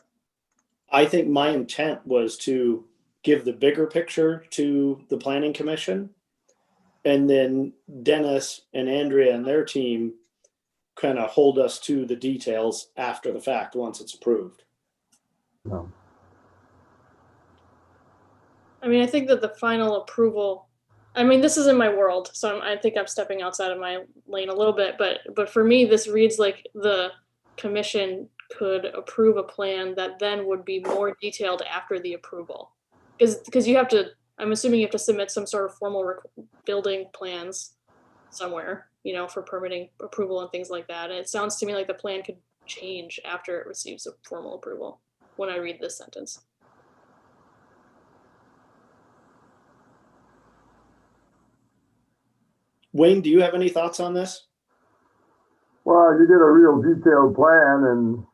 I think my intent was to give the bigger picture to the planning commission, and then Dennis and Andrea and their team kind of hold us to the details after the fact once it's approved. No. I mean, I think that the final approval, this is in my world, so I think I'm stepping outside of my lane a little bit, but for me, this reads like the commission could approve a plan that then would be more detailed after the approval. Because I'm assuming you have to submit some sort of formal building plans. somewhere, for permitting approval and things like that. And it sounds to me like the plan could change after it receives a formal approval when I read this sentence. Wayne, do you have any thoughts on this? Well, you did a real detailed plan, and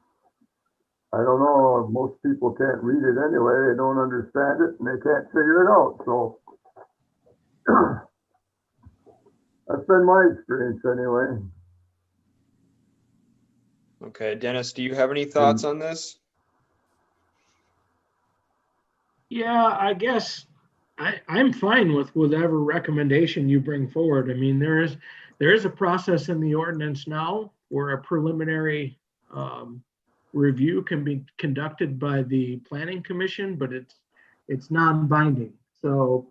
I don't know, most people can't read it anyway. They don't understand it and they can't figure it out. So that's been my experience anyway. Okay, Dennis, do you have any thoughts on this? Yeah, I guess I'm fine with whatever recommendation you bring forward. I mean, there is a process in the ordinance now where a preliminary review can be conducted by the planning commission, but it's non-binding. So,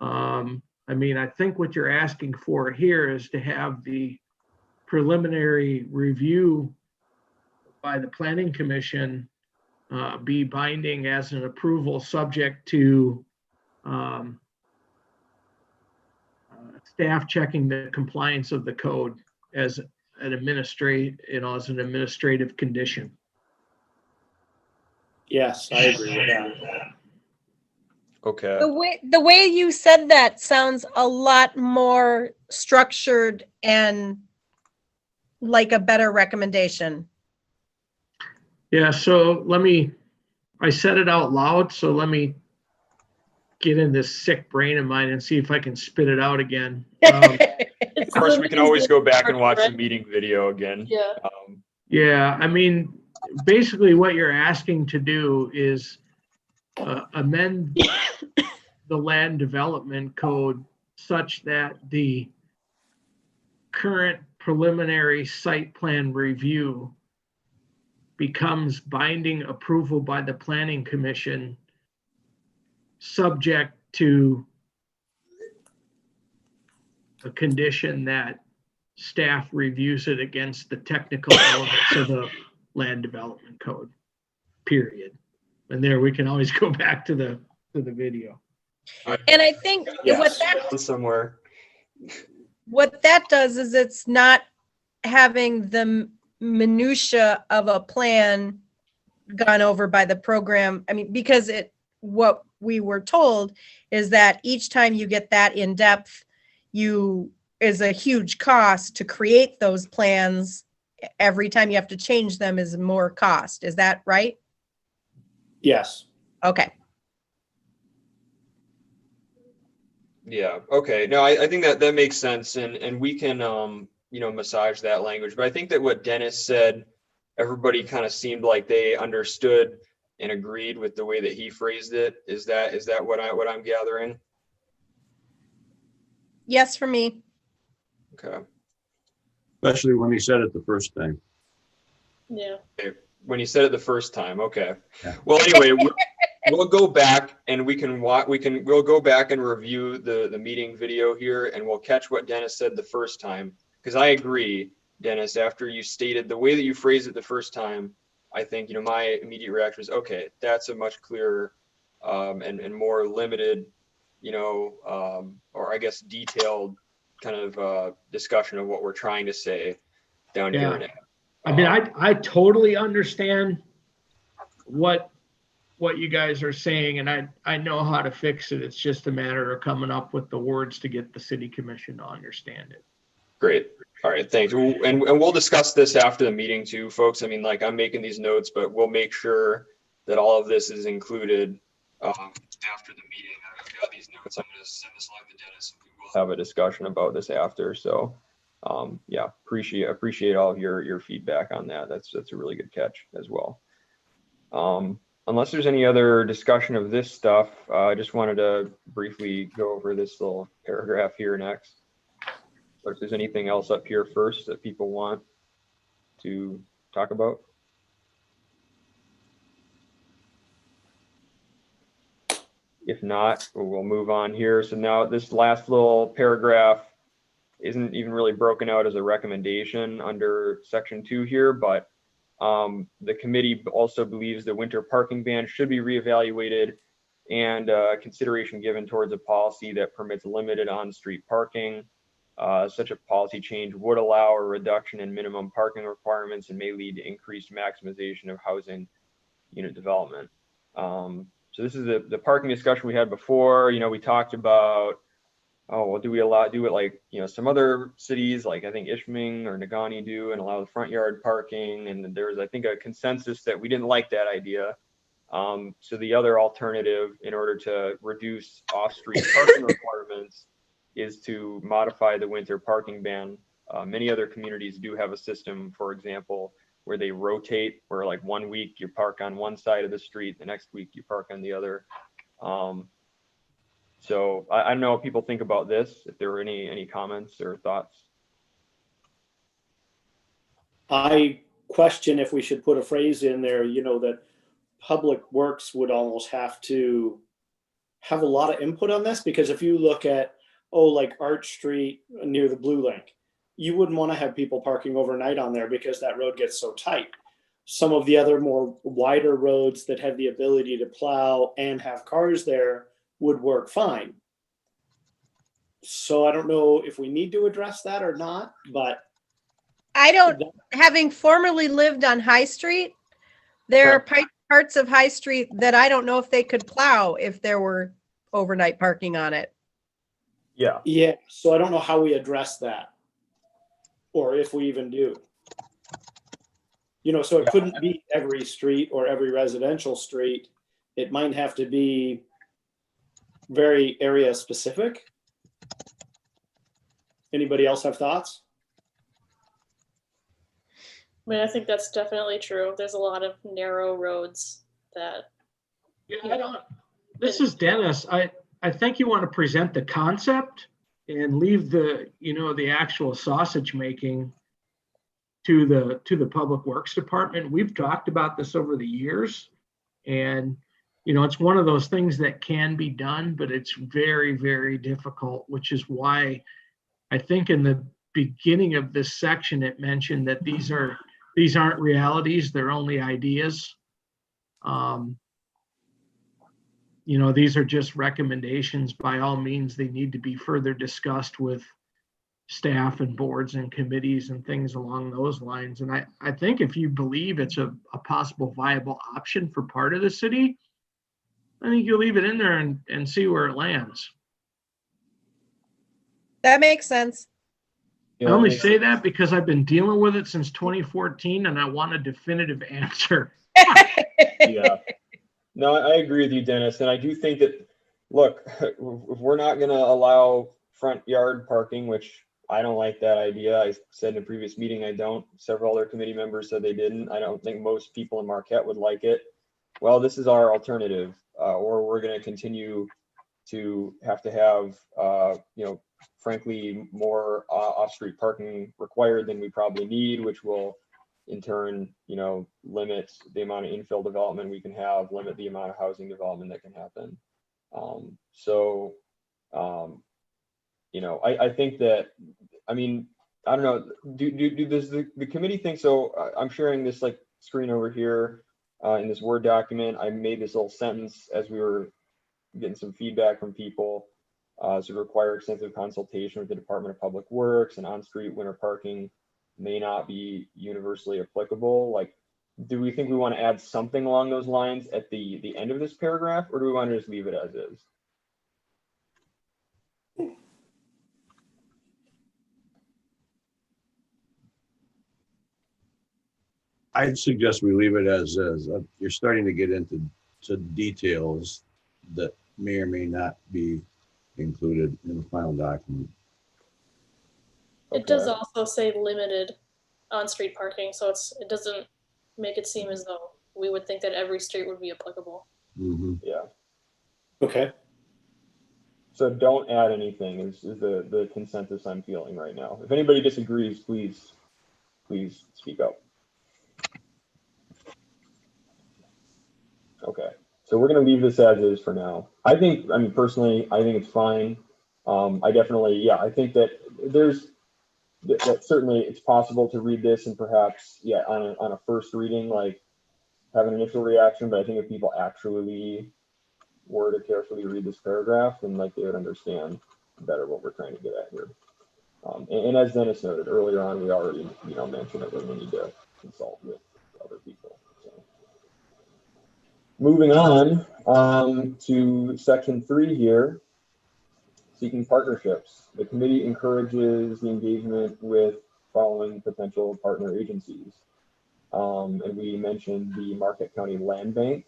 I mean, I think what you're asking for here is to have the preliminary review by the planning commission be binding as an approval subject to staff checking the compliance of the code as an administrative condition. Yes, I agree with that. Okay. The way you said that sounds a lot more structured and like a better recommendation. Yeah, so I said it out loud, so let me get in this sick brain of mine and see if I can spit it out again. Of course, we can always go back and watch the meeting video again. Yeah. Yeah, I mean, basically what you're asking to do is amend the land development code such that the current preliminary site plan review becomes binding approval by the planning commission, subject to a condition that staff reviews it against the technical elements of the land development code, period. And there we can always go back to the video. And I think Yes. what that does is it's not having the minutia of a plan gone over by the program. I mean, because what we were told is that each time you get that in depth, is a huge cost to create those plans. Every time you have to change them is more cost. Is that right? Yes. Okay. Yeah. Okay. No, I think that makes sense, and we can massage that language. But I think that what Dennis said, everybody kind of seemed like they understood and agreed with the way that he phrased it. Is that what I'm gathering? Yes, for me. Okay. Especially when he said it the first time. Yeah. Okay. When he said it the first time. Okay. Yeah. Well, anyway, we'll go back and we'll go back and review the meeting video here, and we'll catch what Dennis said the first time. Because I agree, Dennis, after you stated the way that you phrased it the first time, I think, my immediate reaction was, okay, that's a much clearer and more limited, or I guess detailed kind of discussion of what we're trying to say down here. In I mean, I totally understand what you guys are saying, and I know how to fix it. It's just a matter of coming up with the words to get the city commission to understand it. Great. All right, thanks. And we'll discuss this after the meeting too, folks. I mean, like, I'm making these notes, but we'll make sure that all of this is included after the meeting. I've got these notes. I'm going to send this along to Dennis, and we will have a discussion about this after. So, yeah, appreciate all of your feedback on that. That's a really good catch as well. Unless there's any other discussion of this stuff, I just wanted to briefly go over this little paragraph here next. Or if there's anything else up here first that people want to talk about. If not, we'll move on here. So now this last little paragraph isn't even really broken out as a recommendation under section 2 here, but the committee also believes the winter parking ban should be reevaluated and consideration given towards a policy that permits limited on-street parking. Such a policy change would allow a reduction in minimum parking requirements and may lead to increased maximization of housing unit development. So this is the parking discussion we had before. You know, we talked about, oh, well, do it like, you know, some other cities, like I think Ishpeming or Nagani do, and allow the front yard parking. And there was, I think, a consensus that we didn't like that idea. So the other alternative, in order to reduce off-street parking requirements, is to modify the winter parking ban. Many other communities do have a system, for example, where they rotate, where like 1 week you park on one side of the street, the next week you park on the other. So I don't know what people think about this, if there were any comments or thoughts. I question if we should put a phrase in there, you know, that Public Works would almost have to have a lot of input on this, because if you look at, oh, like Arch Street near the Blue Link, you wouldn't want to have people parking overnight on there because that road gets so tight. Some of the other more wider roads that have the ability to plow and have cars there would work fine. So I don't know if we need to address that or not, but having formerly lived on High Street, there are parts of High Street that I don't know if they could plow if there were overnight parking on it. Yeah. Yeah. So I don't know how we address that, or if we even do. You know, so it couldn't be every street or every residential street. It might have to be very area specific. Anybody else have thoughts? I mean, I think that's definitely true. There's a lot of narrow roads that. Yeah, this is Dennis. I think you want to present the concept and leave the, you know, the actual sausage making to the Public Works Department. We've talked about this over the years, and you know, it's one of those things that can be done, but it's very, very difficult, which is why I think in the beginning of this section it mentioned that these aren't realities, they're only ideas. You know, these are just recommendations. By all means, they need to be further discussed with staff and boards and committees and things along those lines. And I think if you believe it's a possible viable option for part of the city, I think you leave it in there and see where it lands. That makes sense. I only say that because I've been dealing with it since 2014 and I want a definitive answer. Yeah. No, I agree with you, Dennis. And I do think that, look, if we're not going to allow front yard parking, which I don't like that idea. I said in a previous meeting, I don't. Several other committee members said they didn't. I don't think most people in Marquette would like it. Well, this is our alternative, or we're going to continue to have, you know, frankly, more off-street parking required than we probably need, which will in turn, you know, limit the amount of infill development we can have, limit the amount of housing development that can happen. You know, I think that, I mean, I don't know, does the committee think so? I'm sharing this like screen over here in this Word document. I made this little sentence as we were getting some feedback from people. So require extensive consultation with the Department of Public Works, and on-street winter parking may not be universally applicable. Like, do we think we want to add something along those lines at the end of this paragraph, or do we want to just leave it as is? I'd suggest we leave it as is. You're starting to get into details that may or may not be included in the final document. It does also say limited on-street parking, so it doesn't make it seem as though we would think that every street would be applicable. Mm-hmm. Yeah. Okay. So don't add anything is the consensus I'm feeling right now. If anybody disagrees, please speak up. Okay. So we're going to leave this as is for now. I mean, personally, I think it's fine. I think that that certainly it's possible to read this and perhaps, on a first reading, like have an initial reaction, but I think if people actually were to carefully read this paragraph, then like they would understand better what we're trying to get at here. And as Dennis noted earlier on, we already, mentioned that we need to consult with other people. So. Moving on to section 3 here, seeking partnerships. The committee encourages the engagement with following potential partner agencies. And we mentioned the Marquette County Land Bank.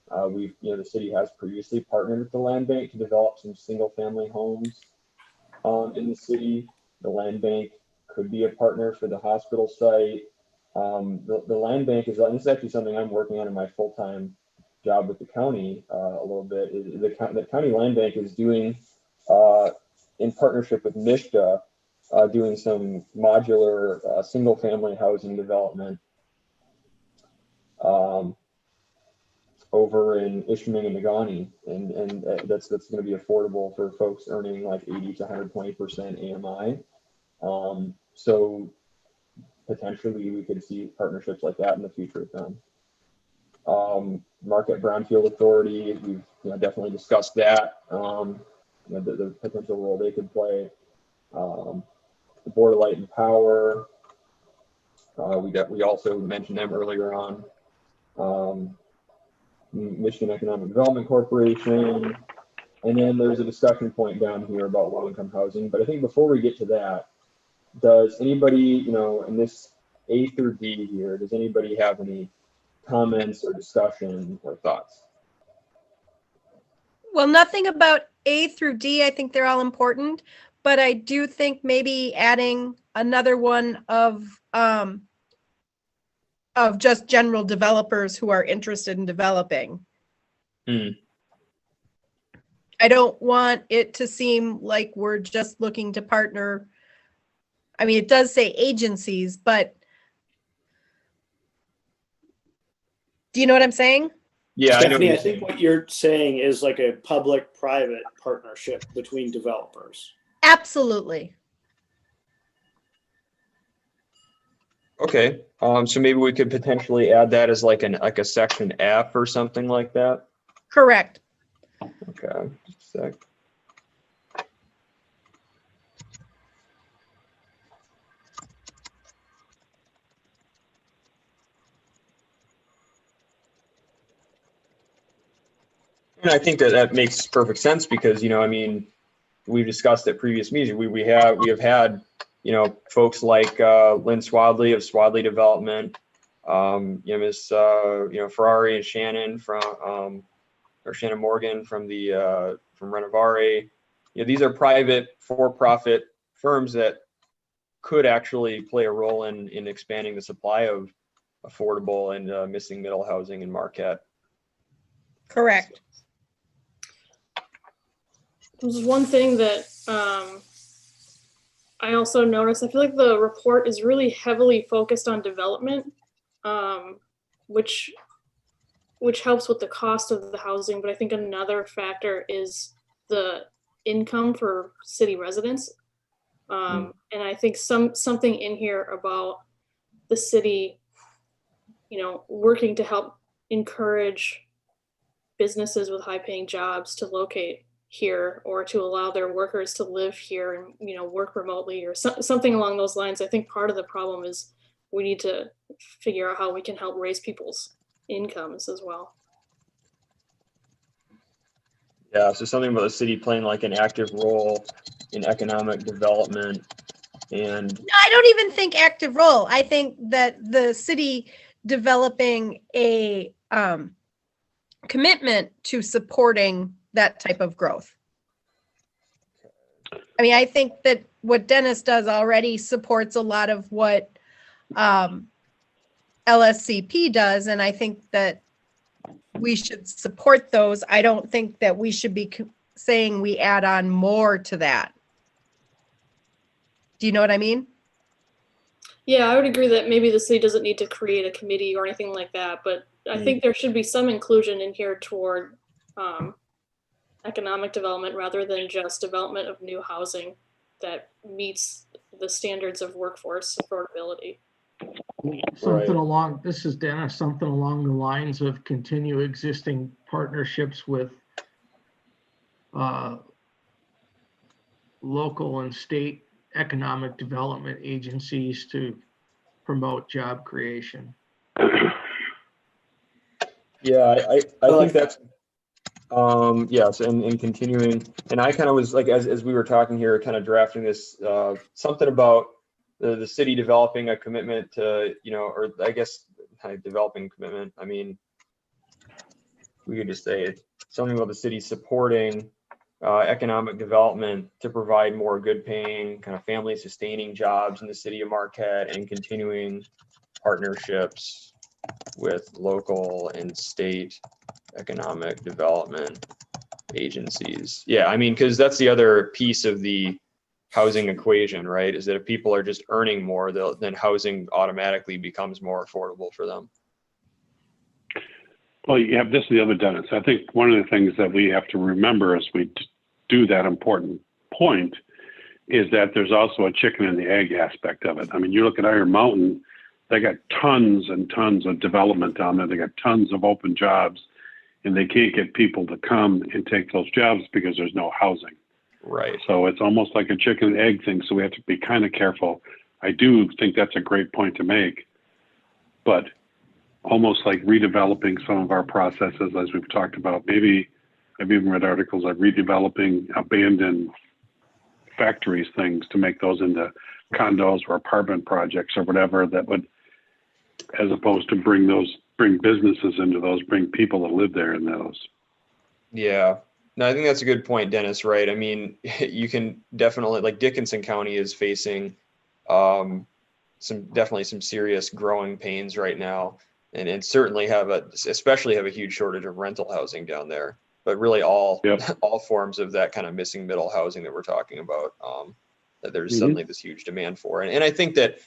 The city has previously partnered with the Land Bank to develop some single-family homes in the city. The Land Bank could be a partner for the hospital site. The Land Bank is, and this is actually something I'm working on in my full-time job with the county a little bit. The county Land Bank is doing, in partnership with MISHDA, doing some modular single-family housing development over in Ishpeming and Negaunee, and that's going to be affordable for folks earning like 80 to 120% AMI. So potentially we could see partnerships like that in the future with them. Marquette Brownfield Authority, we've definitely discussed that. The potential role they could play. The Board of Light and Power, we also mentioned them earlier on. Michigan Economic Development Corporation, and then there's a discussion point down here about low-income housing. But I think before we get to that, does anybody, in this A through D here, does anybody have any comments or discussion or thoughts? Well, nothing about A through D. I think they're all important, but I do think maybe adding another one of just general developers who are interested in developing. I don't want it to seem like we're just looking to partner. I mean, it does say agencies, but do you know what I'm saying? Yeah, Stephanie, I think what you're saying is like a public-private partnership between developers. Absolutely. Okay, so maybe we could potentially add that as like a section F or something like that. Correct. Okay, just a sec. And I think that makes perfect sense because we've discussed at previous meetings. We have had folks like Lynn Swadley of Swadley Development, Ms. Ferrari and Shannon or Shannon Morgan from Renovare. These are private for-profit firms that could actually play a role in expanding the supply of affordable and missing middle housing in Marquette. Correct. There's one thing that I also noticed. I feel like the report is really heavily focused on development, which helps with the cost of the housing. But I think another factor is the income for city residents. And I think something in here about the city, working to help encourage businesses with high-paying jobs to locate here or to allow their workers to live here and work remotely or something along those lines. I think part of the problem is we need to figure out how we can help raise people's incomes as well. Yeah, so something about the city playing like an active role in economic development. And I don't even think active role. I think that the city developing a commitment to supporting that type of growth. I mean, I think that what Dennis does already supports a lot of what LSCP does, and I think that we should support those. I don't think that we should be saying we add on more to that. Do you know what I mean? Yeah, I would agree that maybe the city doesn't need to create a committee or anything like that, but I think there should be some inclusion in here toward economic development rather than just development of new housing that meets the standards of workforce affordability. Something along, this is Dennis, something along the lines of continue existing partnerships with local and state economic development agencies to promote job creation. Yeah, I think that's, yes, and continuing, and I kind of was like, as we were talking here, kind of drafting this, something about the city developing a commitment to, or I guess kind of developing commitment. I mean, we could just say something about the city supporting economic development to provide more good paying, kind of family sustaining jobs in the city of Marquette, and continuing partnerships with local and state economic development agencies. Yeah, I mean, because that's the other piece of the housing equation, right? Is that if people are just earning more, then housing automatically becomes more affordable for them. Well, yeah, this is the other, Dennis. I think one of the things that we have to remember as we do that important point is that there's also a chicken and the egg aspect of it. I mean, you look at Iron Mountain, they got tons and tons of development down there. They got tons of open jobs, and they can't get people to come and take those jobs because there's no housing. Right. So it's almost like a chicken and egg thing. So we have to be kind of careful. I do think that's a great point to make, but almost like redeveloping some of our processes, as we've talked about. Maybe I've even read articles of redeveloping abandoned factories, things to make those into condos or apartment projects or whatever, that would, as opposed to bring businesses into those, bring people that live there in those. Yeah, no, I think that's a good point, Dennis, right? I mean, you can definitely, like Dickinson County is facing definitely some serious growing pains right now, and certainly especially have a huge shortage of rental housing down there, but really all forms of that kind of missing middle housing that we're talking about, that there's suddenly this huge demand for. And I think that,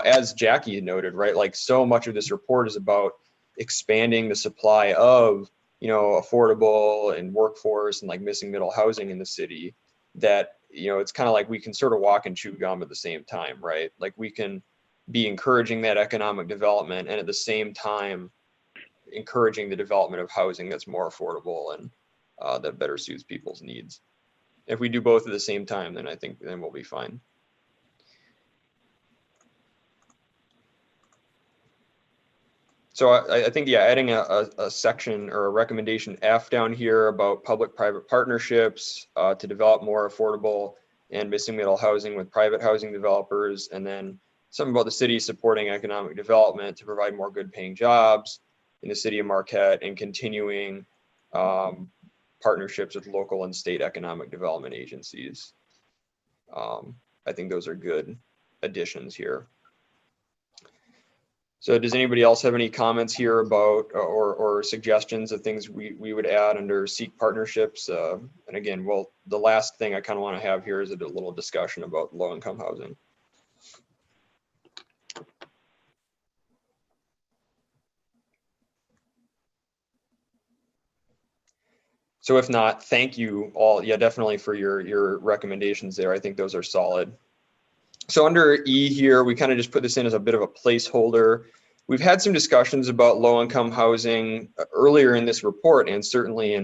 as Jackie noted, right, like so much of this report is about expanding the supply of, affordable and workforce and like missing middle housing in the city, that, it's kind of like we can sort of walk and chew gum at the same time, right? Like we can be encouraging that economic development and at the same time encouraging the development of housing that's more affordable and that better suits people's needs. If we do both at the same time, then I think we'll be fine. So I think, yeah, adding a section or a recommendation F down here about public-private partnerships to develop more affordable and missing middle housing with private housing developers, and then something about the city supporting economic development to provide more good paying jobs in the city of Marquette, and continuing partnerships with local and state economic development agencies. I think those are good additions here. So does anybody else have any comments here about or suggestions of things we would add under seek partnerships? And again, well, the last thing I kind of want to have here is a little discussion about low income housing. So if not, thank you all. Yeah, definitely for your recommendations there. I think those are solid. So under E here, we kind of just put this in as a bit of a placeholder. We've had some discussions about low income housing earlier in this report, and certainly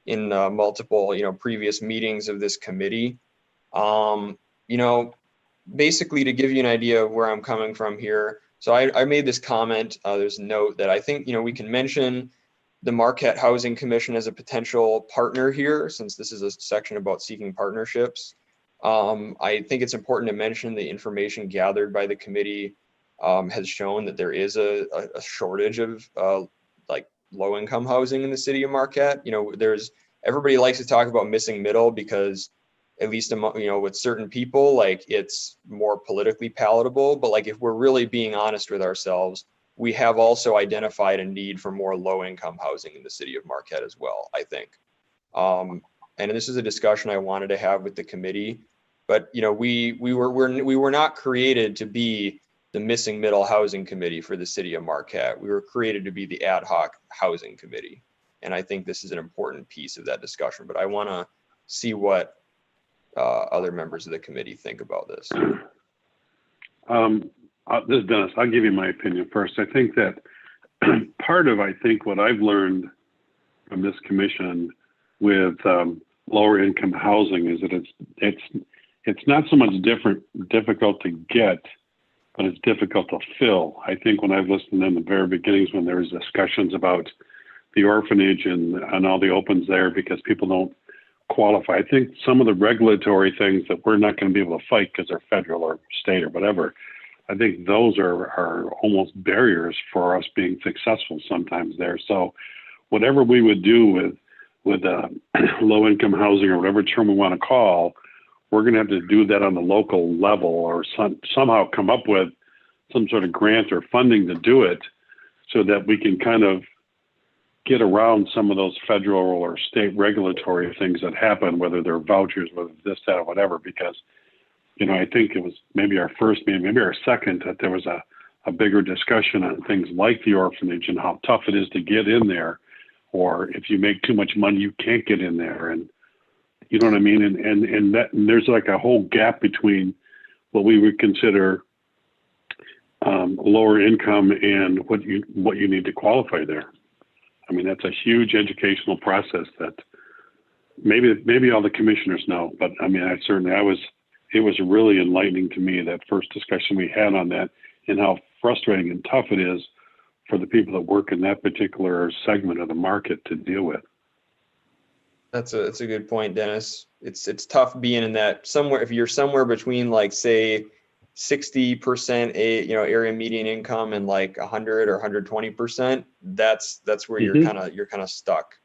in multiple previous meetings of this committee. Basically to give you an idea of where I'm coming from here. So I made this comment. There's a note that I think we can mention the Marquette Housing Commission as a potential partner here, since this is a section about seeking partnerships. I think it's important to mention the information gathered by the committee has shown that there is a shortage of like low income housing in the city of Marquette. Everybody likes to talk about missing middle because at least with certain people, like it's more politically palatable. But like if we're really being honest with ourselves, we have also identified a need for more low income housing in the city of Marquette as well, I think. And this is a discussion I wanted to have with the committee, but we were not created to be the missing middle housing committee for the city of Marquette. We were created to be the ad hoc housing committee. And I think this is an important piece of that discussion, but I want to see what other members of the committee think about this. This is Dennis. I'll give you my opinion first. I think that part of, what I've learned from this commission with lower income housing is that it's not so much difficult to get, but it's difficult to fill. I think when I've listened in the very beginnings when there was discussions about the orphanage and all the opens there because people don't qualify. I think some of the regulatory things that we're not going to be able to fight because they're federal or state or whatever, I think those are almost barriers for us being successful sometimes there. So whatever we would do with low income housing or whatever term we want to call, we're going to have to do that on the local level or somehow come up with some sort of grant or funding to do it so that we can kind of get around some of those federal or state regulatory things that happen, whether they're vouchers, whether this, that, or whatever, because, you know, I think it was maybe our first meeting, maybe our second, that there was a bigger discussion on things like the orphanage and how tough it is to get in there, or if you make too much money, you can't get in there. And you know what I mean? And there's like a whole gap between what we would consider lower income and what you need to qualify there. I mean, that's a huge educational process that maybe all the commissioners know, but I mean, it was really enlightening to me, that first discussion we had on that, and how frustrating and tough it is for the people that work in that particular segment of the market to deal with. That's a good point, Dennis. It's tough being in that somewhere, if you're somewhere between like say 60% area median income and like 100 or 120%, that's where you're kind of stuck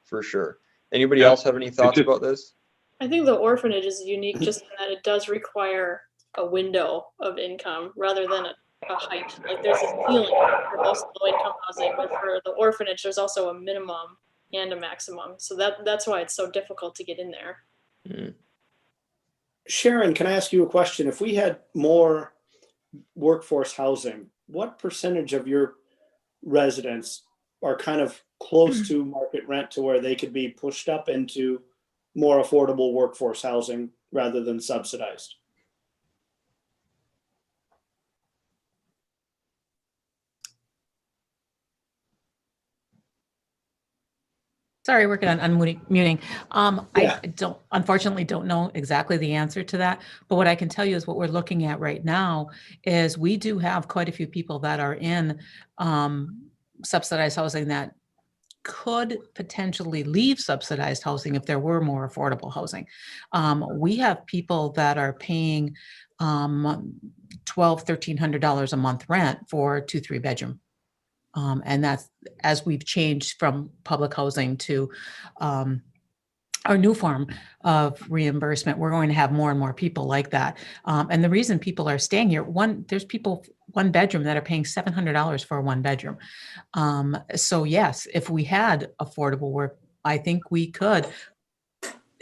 for sure. Anybody else have any thoughts about this? I think the orphanage is unique just in that it does require a window of income rather than a height. Like there's a ceiling for most low income housing, but for the orphanage, there's also a minimum and a maximum. So that's why it's so difficult to get in there. Mm. Sharon, can I ask you a question? If we had more workforce housing, what percentage of your residents are kind of close to market rent to where they could be pushed up into more affordable workforce housing rather than subsidized? Sorry, working on unmuting. I unfortunately don't know exactly the answer to that, but what I can tell you is what we're looking at right now is we do have quite a few people that are in subsidized housing that could potentially leave subsidized housing if there were more affordable housing. We have people that are paying $1,300 a month rent for 2-3 bedroom. And that's as we've changed from public housing to our new form of reimbursement, we're going to have more and more people like that. And the reason people are staying here, there's people 1 bedroom that are paying $700 for a 1 bedroom. So yes, if we had affordable work, I think we could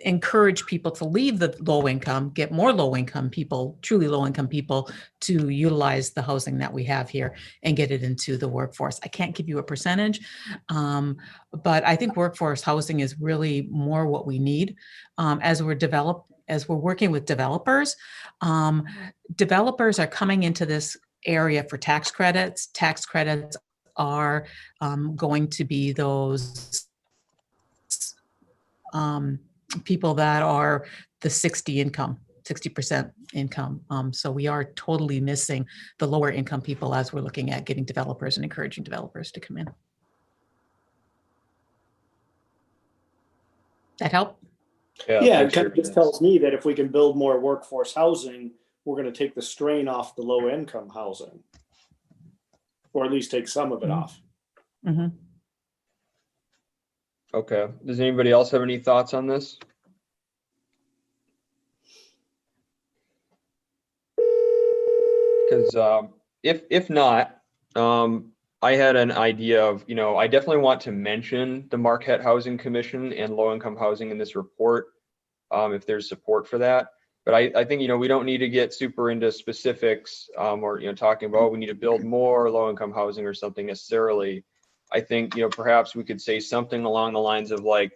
encourage people to leave the low income, get more low income people, truly low income people, to utilize the housing that we have here and get it into the workforce. I can't give you a percentage, but I think workforce housing is really more what we need as we're working with developers. Developers are coming into this area for tax credits. Tax credits are going to be those people that are the 60% income. So we are totally missing the lower income people as we're looking at getting developers and encouraging developers to come in. That help? Yeah, it kind of just tells me that if we can build more workforce housing, we're going to take the strain off the low income housing, or at least take some of it off. Mm-hmm. Okay. Does anybody else have any thoughts on this? Because if not, I had an idea of, I definitely want to mention the Marquette Housing Commission and low income housing in this report, if there's support for that. But I think, we don't need to get super into specifics or, talking about we need to build more low income housing or something necessarily. I think, perhaps we could say something along the lines of like,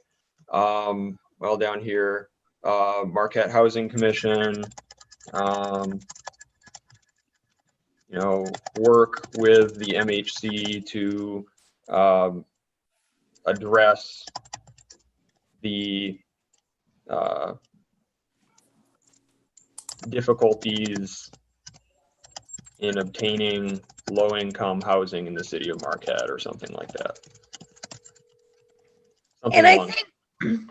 well, down here, Marquette Housing Commission, work with the MHC to address the difficulties in obtaining low-income housing in the city of Marquette or something like that. Something And I along- think,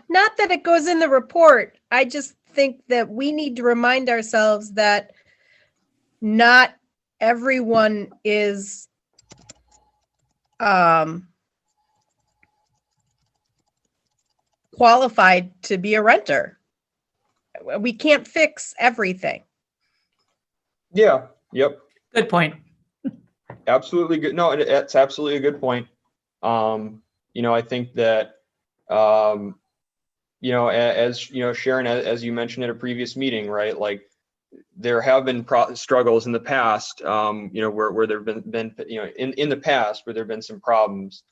not that it goes in the report, I just think that we need to remind ourselves that not everyone is qualified to be a renter. We can't fix everything. Yeah, yep. Good point. Absolutely good. No, it's absolutely a good point. You know, I think that, you know, as you know, Sharon, as you mentioned at a previous meeting, right? Like there have been struggles in the past, you know, where there've been, you know, in the past where there've been some problems,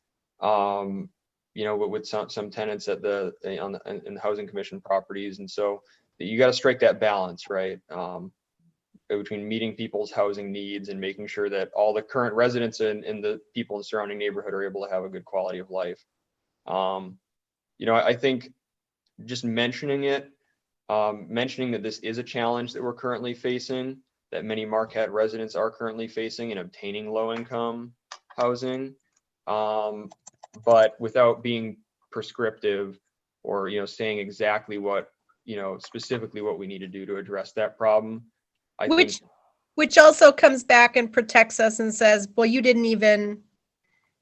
you know, with some tenants at in the housing commission properties, and so you got to strike that balance, right? Between meeting people's housing needs and making sure that all the current residents and the people in the surrounding neighborhood are able to have a good quality of life. You know, I think just mentioning it, mentioning that this is a challenge that we're currently facing, that many Marquette residents are currently facing in obtaining low-income housing, but without being prescriptive or, you know, saying exactly what, you know, specifically what we need to do to address that problem. I think, Which also comes back and protects us and says, well, you didn't even,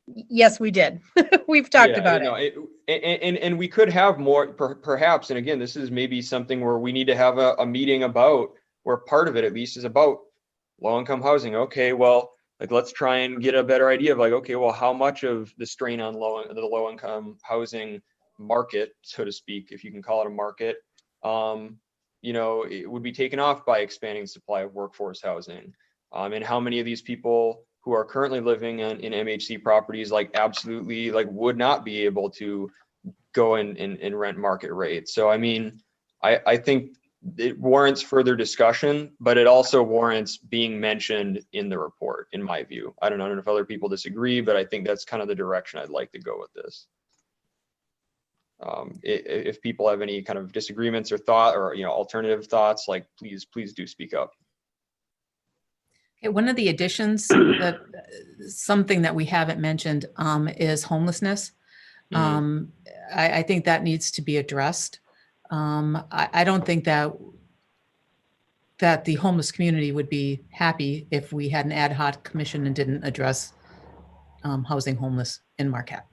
yes, we did. We've talked about it. And we could have more, perhaps, and again, this is maybe something where we need to have a meeting about, where part of it at least is about low-income housing. Okay, well, like let's try and get a better idea of like, okay, well, how much of the strain on the low-income housing market, so to speak, if you can call it a market, you know, it would be taken off by expanding supply of workforce housing. And how many of these people who are currently living in MHC properties, like absolutely like would not be able to go and rent market rates. So, I mean, I think it warrants further discussion, but it also warrants being mentioned in the report, in my view. I don't know if other people disagree, but I think that's kind of the direction I'd like to go with this. If people have any kind of disagreements or thought or, you know, alternative thoughts, like please do speak up. Okay, one of the additions, something that we haven't mentioned, is homelessness. I think that needs to be addressed. I don't think that the homeless community would be happy if we had an ad hoc commission and didn't address housing homeless in Marquette.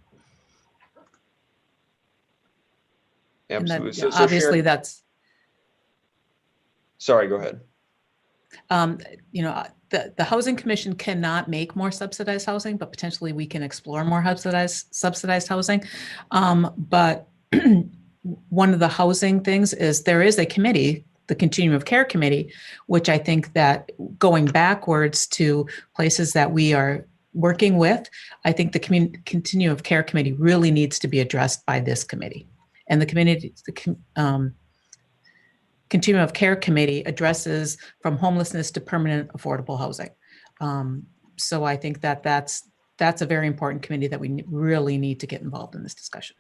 Absolutely. That, obviously, Sharon, that's. Sorry, go ahead. You know, the housing commission cannot make more subsidized housing, but potentially we can explore more subsidized housing. But one of the housing things is there is a committee, the Continuum of Care Committee, which I think that going backwards to places that we are working with, I think the Continuum of Care Committee really needs to be addressed by this committee. And the Continuum of Care Committee addresses from homelessness to permanent affordable housing. So I think that that's a very important committee that we really need to get involved in this discussion.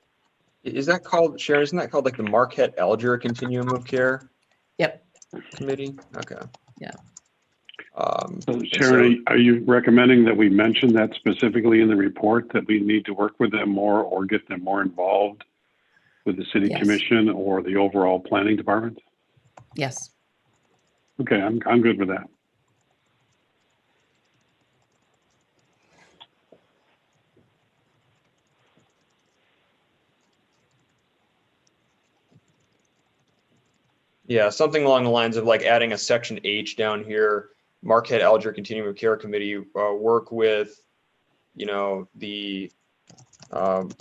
Is that called, Sharon, isn't that called like the Marquette Alger Continuum of Care? Yep. Committee? Okay. Yeah. So Sharon, are you recommending that we mention that specifically in the report, that we need to work with them more or get them more involved with the city commission or the overall planning department? Yes. Okay, I'm good with that. Yeah, something along the lines of like adding a section H down here, Marquette Alger Continuum of Care Committee, work with, you know, the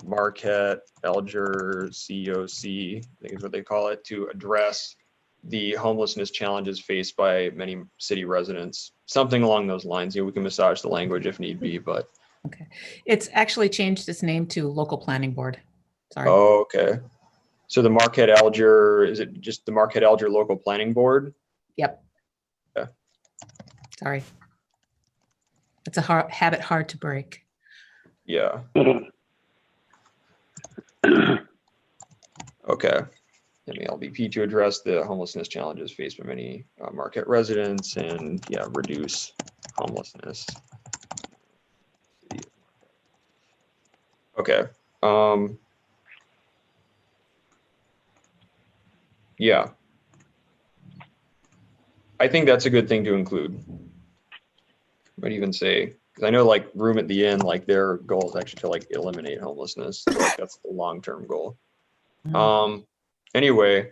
Marquette Alger COC, I think is what they call it, to address the homelessness challenges faced by many city residents. Something along those lines. You know, we can massage the language if need be, but. Okay. It's actually changed its name to Local Planning Board. Sorry. Oh, okay. So the Marquette Alger, is it just the Marquette Alger Local Planning Board? Yep. Okay. Sorry. It's a habit hard to break. Yeah. Okay. MALBP to address the homelessness challenges faced by many Marquette residents and reduce homelessness. Okay. Yeah. I think that's a good thing to include. Might even say, because I know like Room at the Inn, like their goal is actually to like eliminate homelessness. Like, that's the long-term goal. Anyway,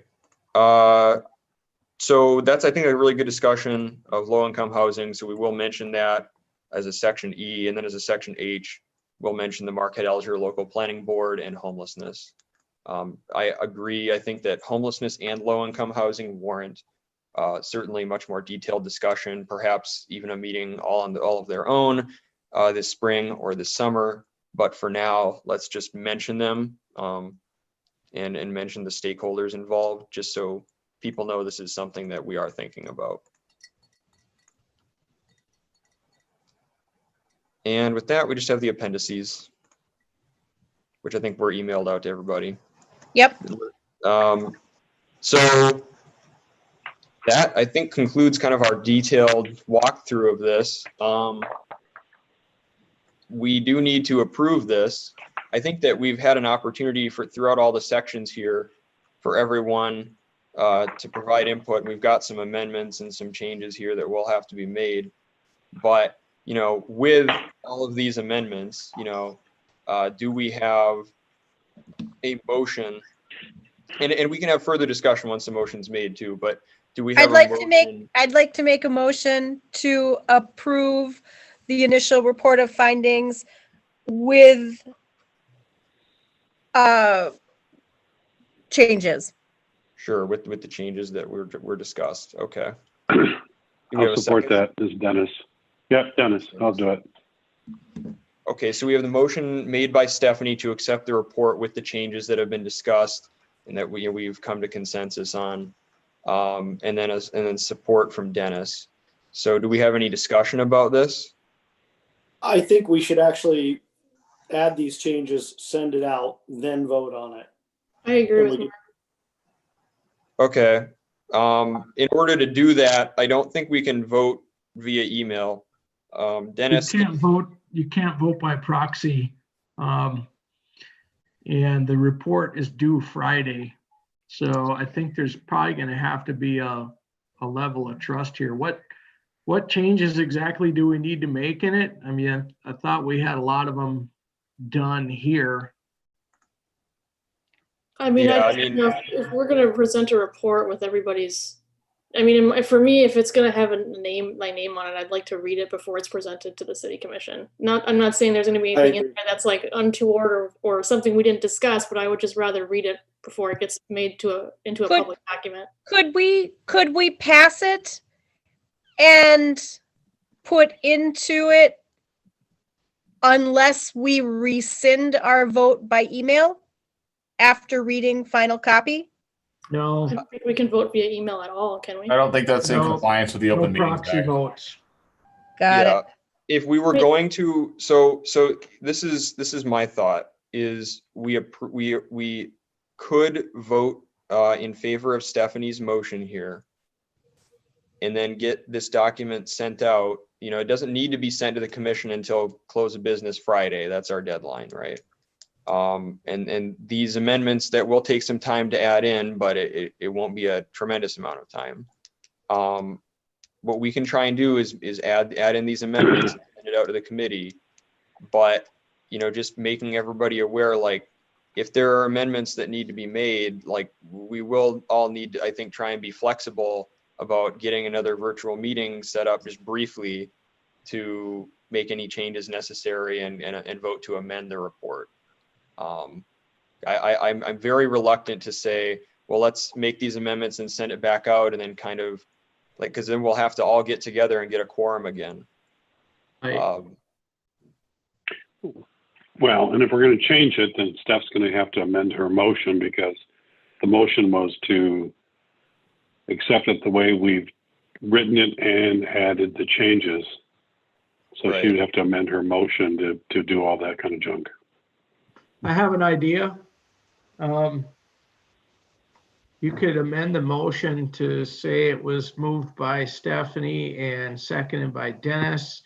so that's, I think, a really good discussion of low-income housing. So we will mention that as a section E, and then as a section H, we'll mention the Marquette Alger Local Planning Board and homelessness. I agree. I think that homelessness and low-income housing warrant certainly much more detailed discussion, perhaps even a meeting all of their own this spring or this summer. But for now, let's just mention them and mention the stakeholders involved, just so people know this is something that we are thinking about. And with that, we just have the appendices, which I think were emailed out to everybody. Yep. So that, I think, concludes kind of our detailed walkthrough of this. We do need to approve this. I think that we've had an opportunity for throughout all the sections here for everyone to provide input. We've got some amendments and some changes here that will have to be made. But, you know, with all of these amendments, you know, do we have a motion? And we can have further discussion once the motion's made too, but do we have I'd like to make a motion to approve the initial report of findings with changes. Sure, with the changes that were discussed. Okay. I'll support that. This is Dennis. Yep, Dennis, I'll do it. Okay, so we have the motion made by Stephanie to accept the report with the changes that have been discussed and that we've come to consensus on, and then support from Dennis. So do we have any discussion about this? I think we should actually add these changes, send it out, then vote on it. I agree with Mark. Okay. In order to do that, I don't think we can vote via email. Dennis, You can't vote by proxy. And the report is due Friday. So I think there's probably going to have to be a level of trust here. What changes exactly do we need to make in it? I mean, I thought we had a lot of them done here. I mean, if we're going to present a report with everybody's, I mean, for me, if it's going to have my name on it, I'd like to read it before it's presented to the city commission. I'm not saying there's going to be anything in there that's like untoward or something we didn't discuss, but I would just rather read it before it gets made into a public document. Could we pass it and put into it unless we rescind our vote by email after reading final copy? No. I don't think we can vote via email at all, can we? I don't think that's in compliance with the Open Meetings proxy Act. votes. Got it. If we were going to, so this is my thought, is we could vote in favor of Stephanie's motion here and then get this document sent out. You know, it doesn't need to be sent to the commission until close of business Friday. That's our deadline, right? And these amendments that will take some time to add in, but it won't be a tremendous amount of time. What we can try and do is add in these amendments and send it out to the committee. But, you know, just making everybody aware, like, if there are amendments that need to be made, like, we will all need to, I think, try and be flexible about getting another virtual meeting set up just briefly to make any changes necessary and vote to amend the report. I'm very reluctant to say, well, let's make these amendments and send it back out and then kind of like, because then we'll have to all get together and get a quorum again. Well, and if we're going to change it, then Steph's going to have to amend her motion because the motion was to accept it the way we've written it and added the changes. So Right. she would have to amend her motion to do all that kind of junk. I have an idea. You could amend the motion to say it was moved by Stephanie and seconded by Dennis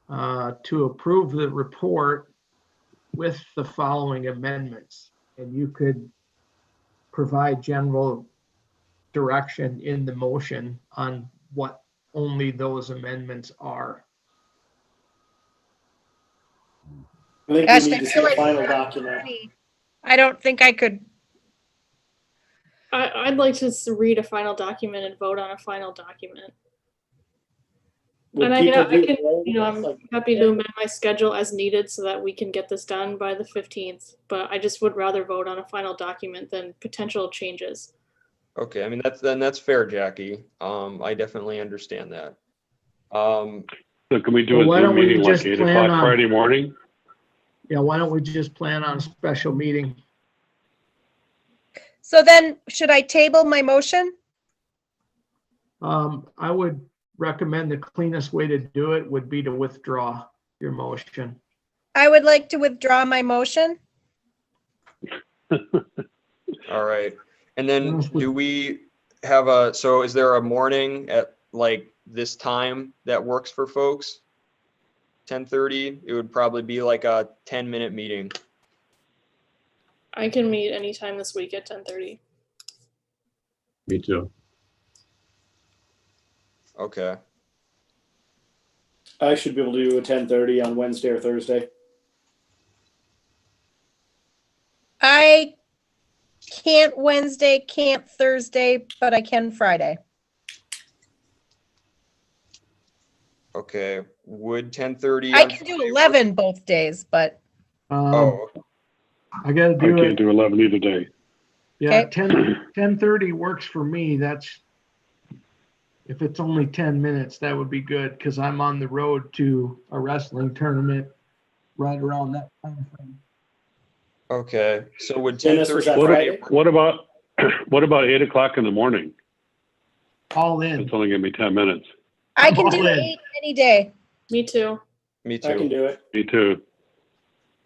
to approve the report with the following amendments. And you could provide general direction in the motion on what only those amendments are. I think Gosh, we need I to see feel the like final document. I don't think I could. I'd like to read a final document and vote on a final document. Would And I people can, do I'm like- happy to amend my schedule as needed so that we can get this done by the 15th, but I just would rather vote on a final document than potential changes. Okay, I mean, that's fair, Jackie. I definitely understand that. So can we do Well, a why Zoom don't we meeting like just 8 plan o'clock on- Friday morning? Yeah, why don't we just plan on a special meeting? So then, should I table my motion? I would recommend the cleanest way to do it would be to withdraw your motion. I would like to withdraw my motion. All right. And then do we have so is there a morning at like this time that works for folks? 10:30? It would probably be like a 10-minute meeting. I can meet anytime this week at 10:30. Me too. Okay. I should be able to do a 10:30 on Wednesday or Thursday. I can't Wednesday, can't Thursday, but I can Friday. Okay. Would 10:30? I can do 11 both days, but Oh, I gotta I do can't it. do 11 either day. Yeah, Okay. 10:30 works for me. That's, if it's only 10 minutes, that would be good, because I'm on the road to a wrestling tournament right around that time frame. okay. So would Dennis, was 10:30 that What, Friday? what about 8 o'clock in the morning? All in. It's only gonna be 10 minutes. I can all do in. 8 any day. Me too. Me I can too. do it. Me too.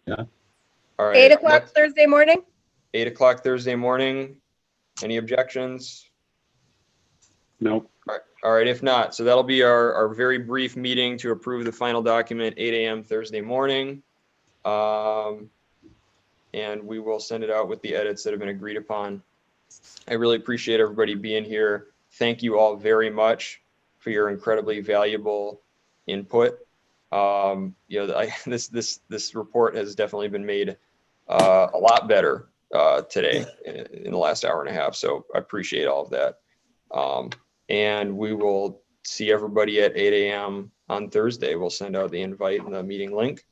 All right. 8 o'clock Thursday morning? 8 o'clock Thursday morning. Any objections? Nope. All right, if not, so that'll be our very brief meeting to approve the final document, 8 a.m. Thursday morning. And we will send it out with the edits that have been agreed upon. I really appreciate everybody being here. Thank you all very much for your incredibly valuable input. You know, this report has definitely been made a lot better today in the last hour and a half. So I appreciate all of that. And we will see everybody at 8 a.m. on Thursday. We'll send out the invite and the meeting link.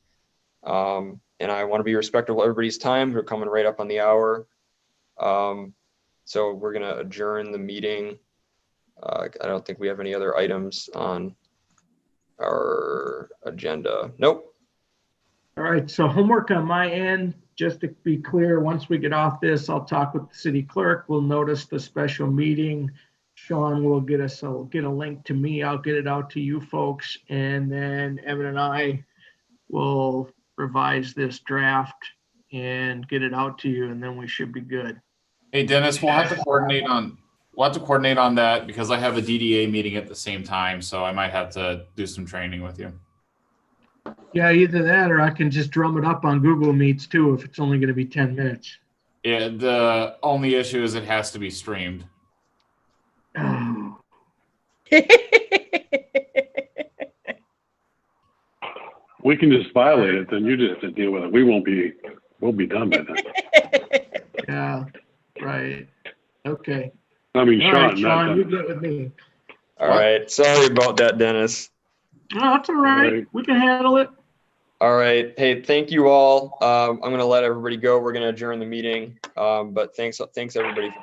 And I want to be respectful of everybody's time. We're coming right up on the hour. So we're going to adjourn the meeting. I don't think we have any other items on our agenda. Nope. All right, so homework on my end, just to be clear, once we get off this, I'll talk with the city clerk. We'll notice the special meeting. Sean will get a link to me. I'll get it out to you folks. And then Evan and I will revise this draft and get it out to you, and then we should be good. Hey, Dennis, we'll have to coordinate on that because I have a DDA meeting at the same time, so I might have to do some training with you. Yeah, either that or I can just drum it up on Google Meets too, if it's only going to be 10 minutes. Yeah, the only issue is it has to be streamed. Oh. We can just violate it, then you just have to deal with it. We'll be done by then. Yeah, right. Okay. I mean, All Sean, right, not Sean, you done. get with me. All right. Sorry about that, Dennis. No, that's all right. Right. We can handle it. All right. Hey, thank you all. I'm going to let everybody go. We're going to adjourn the meeting. But thanks everybody for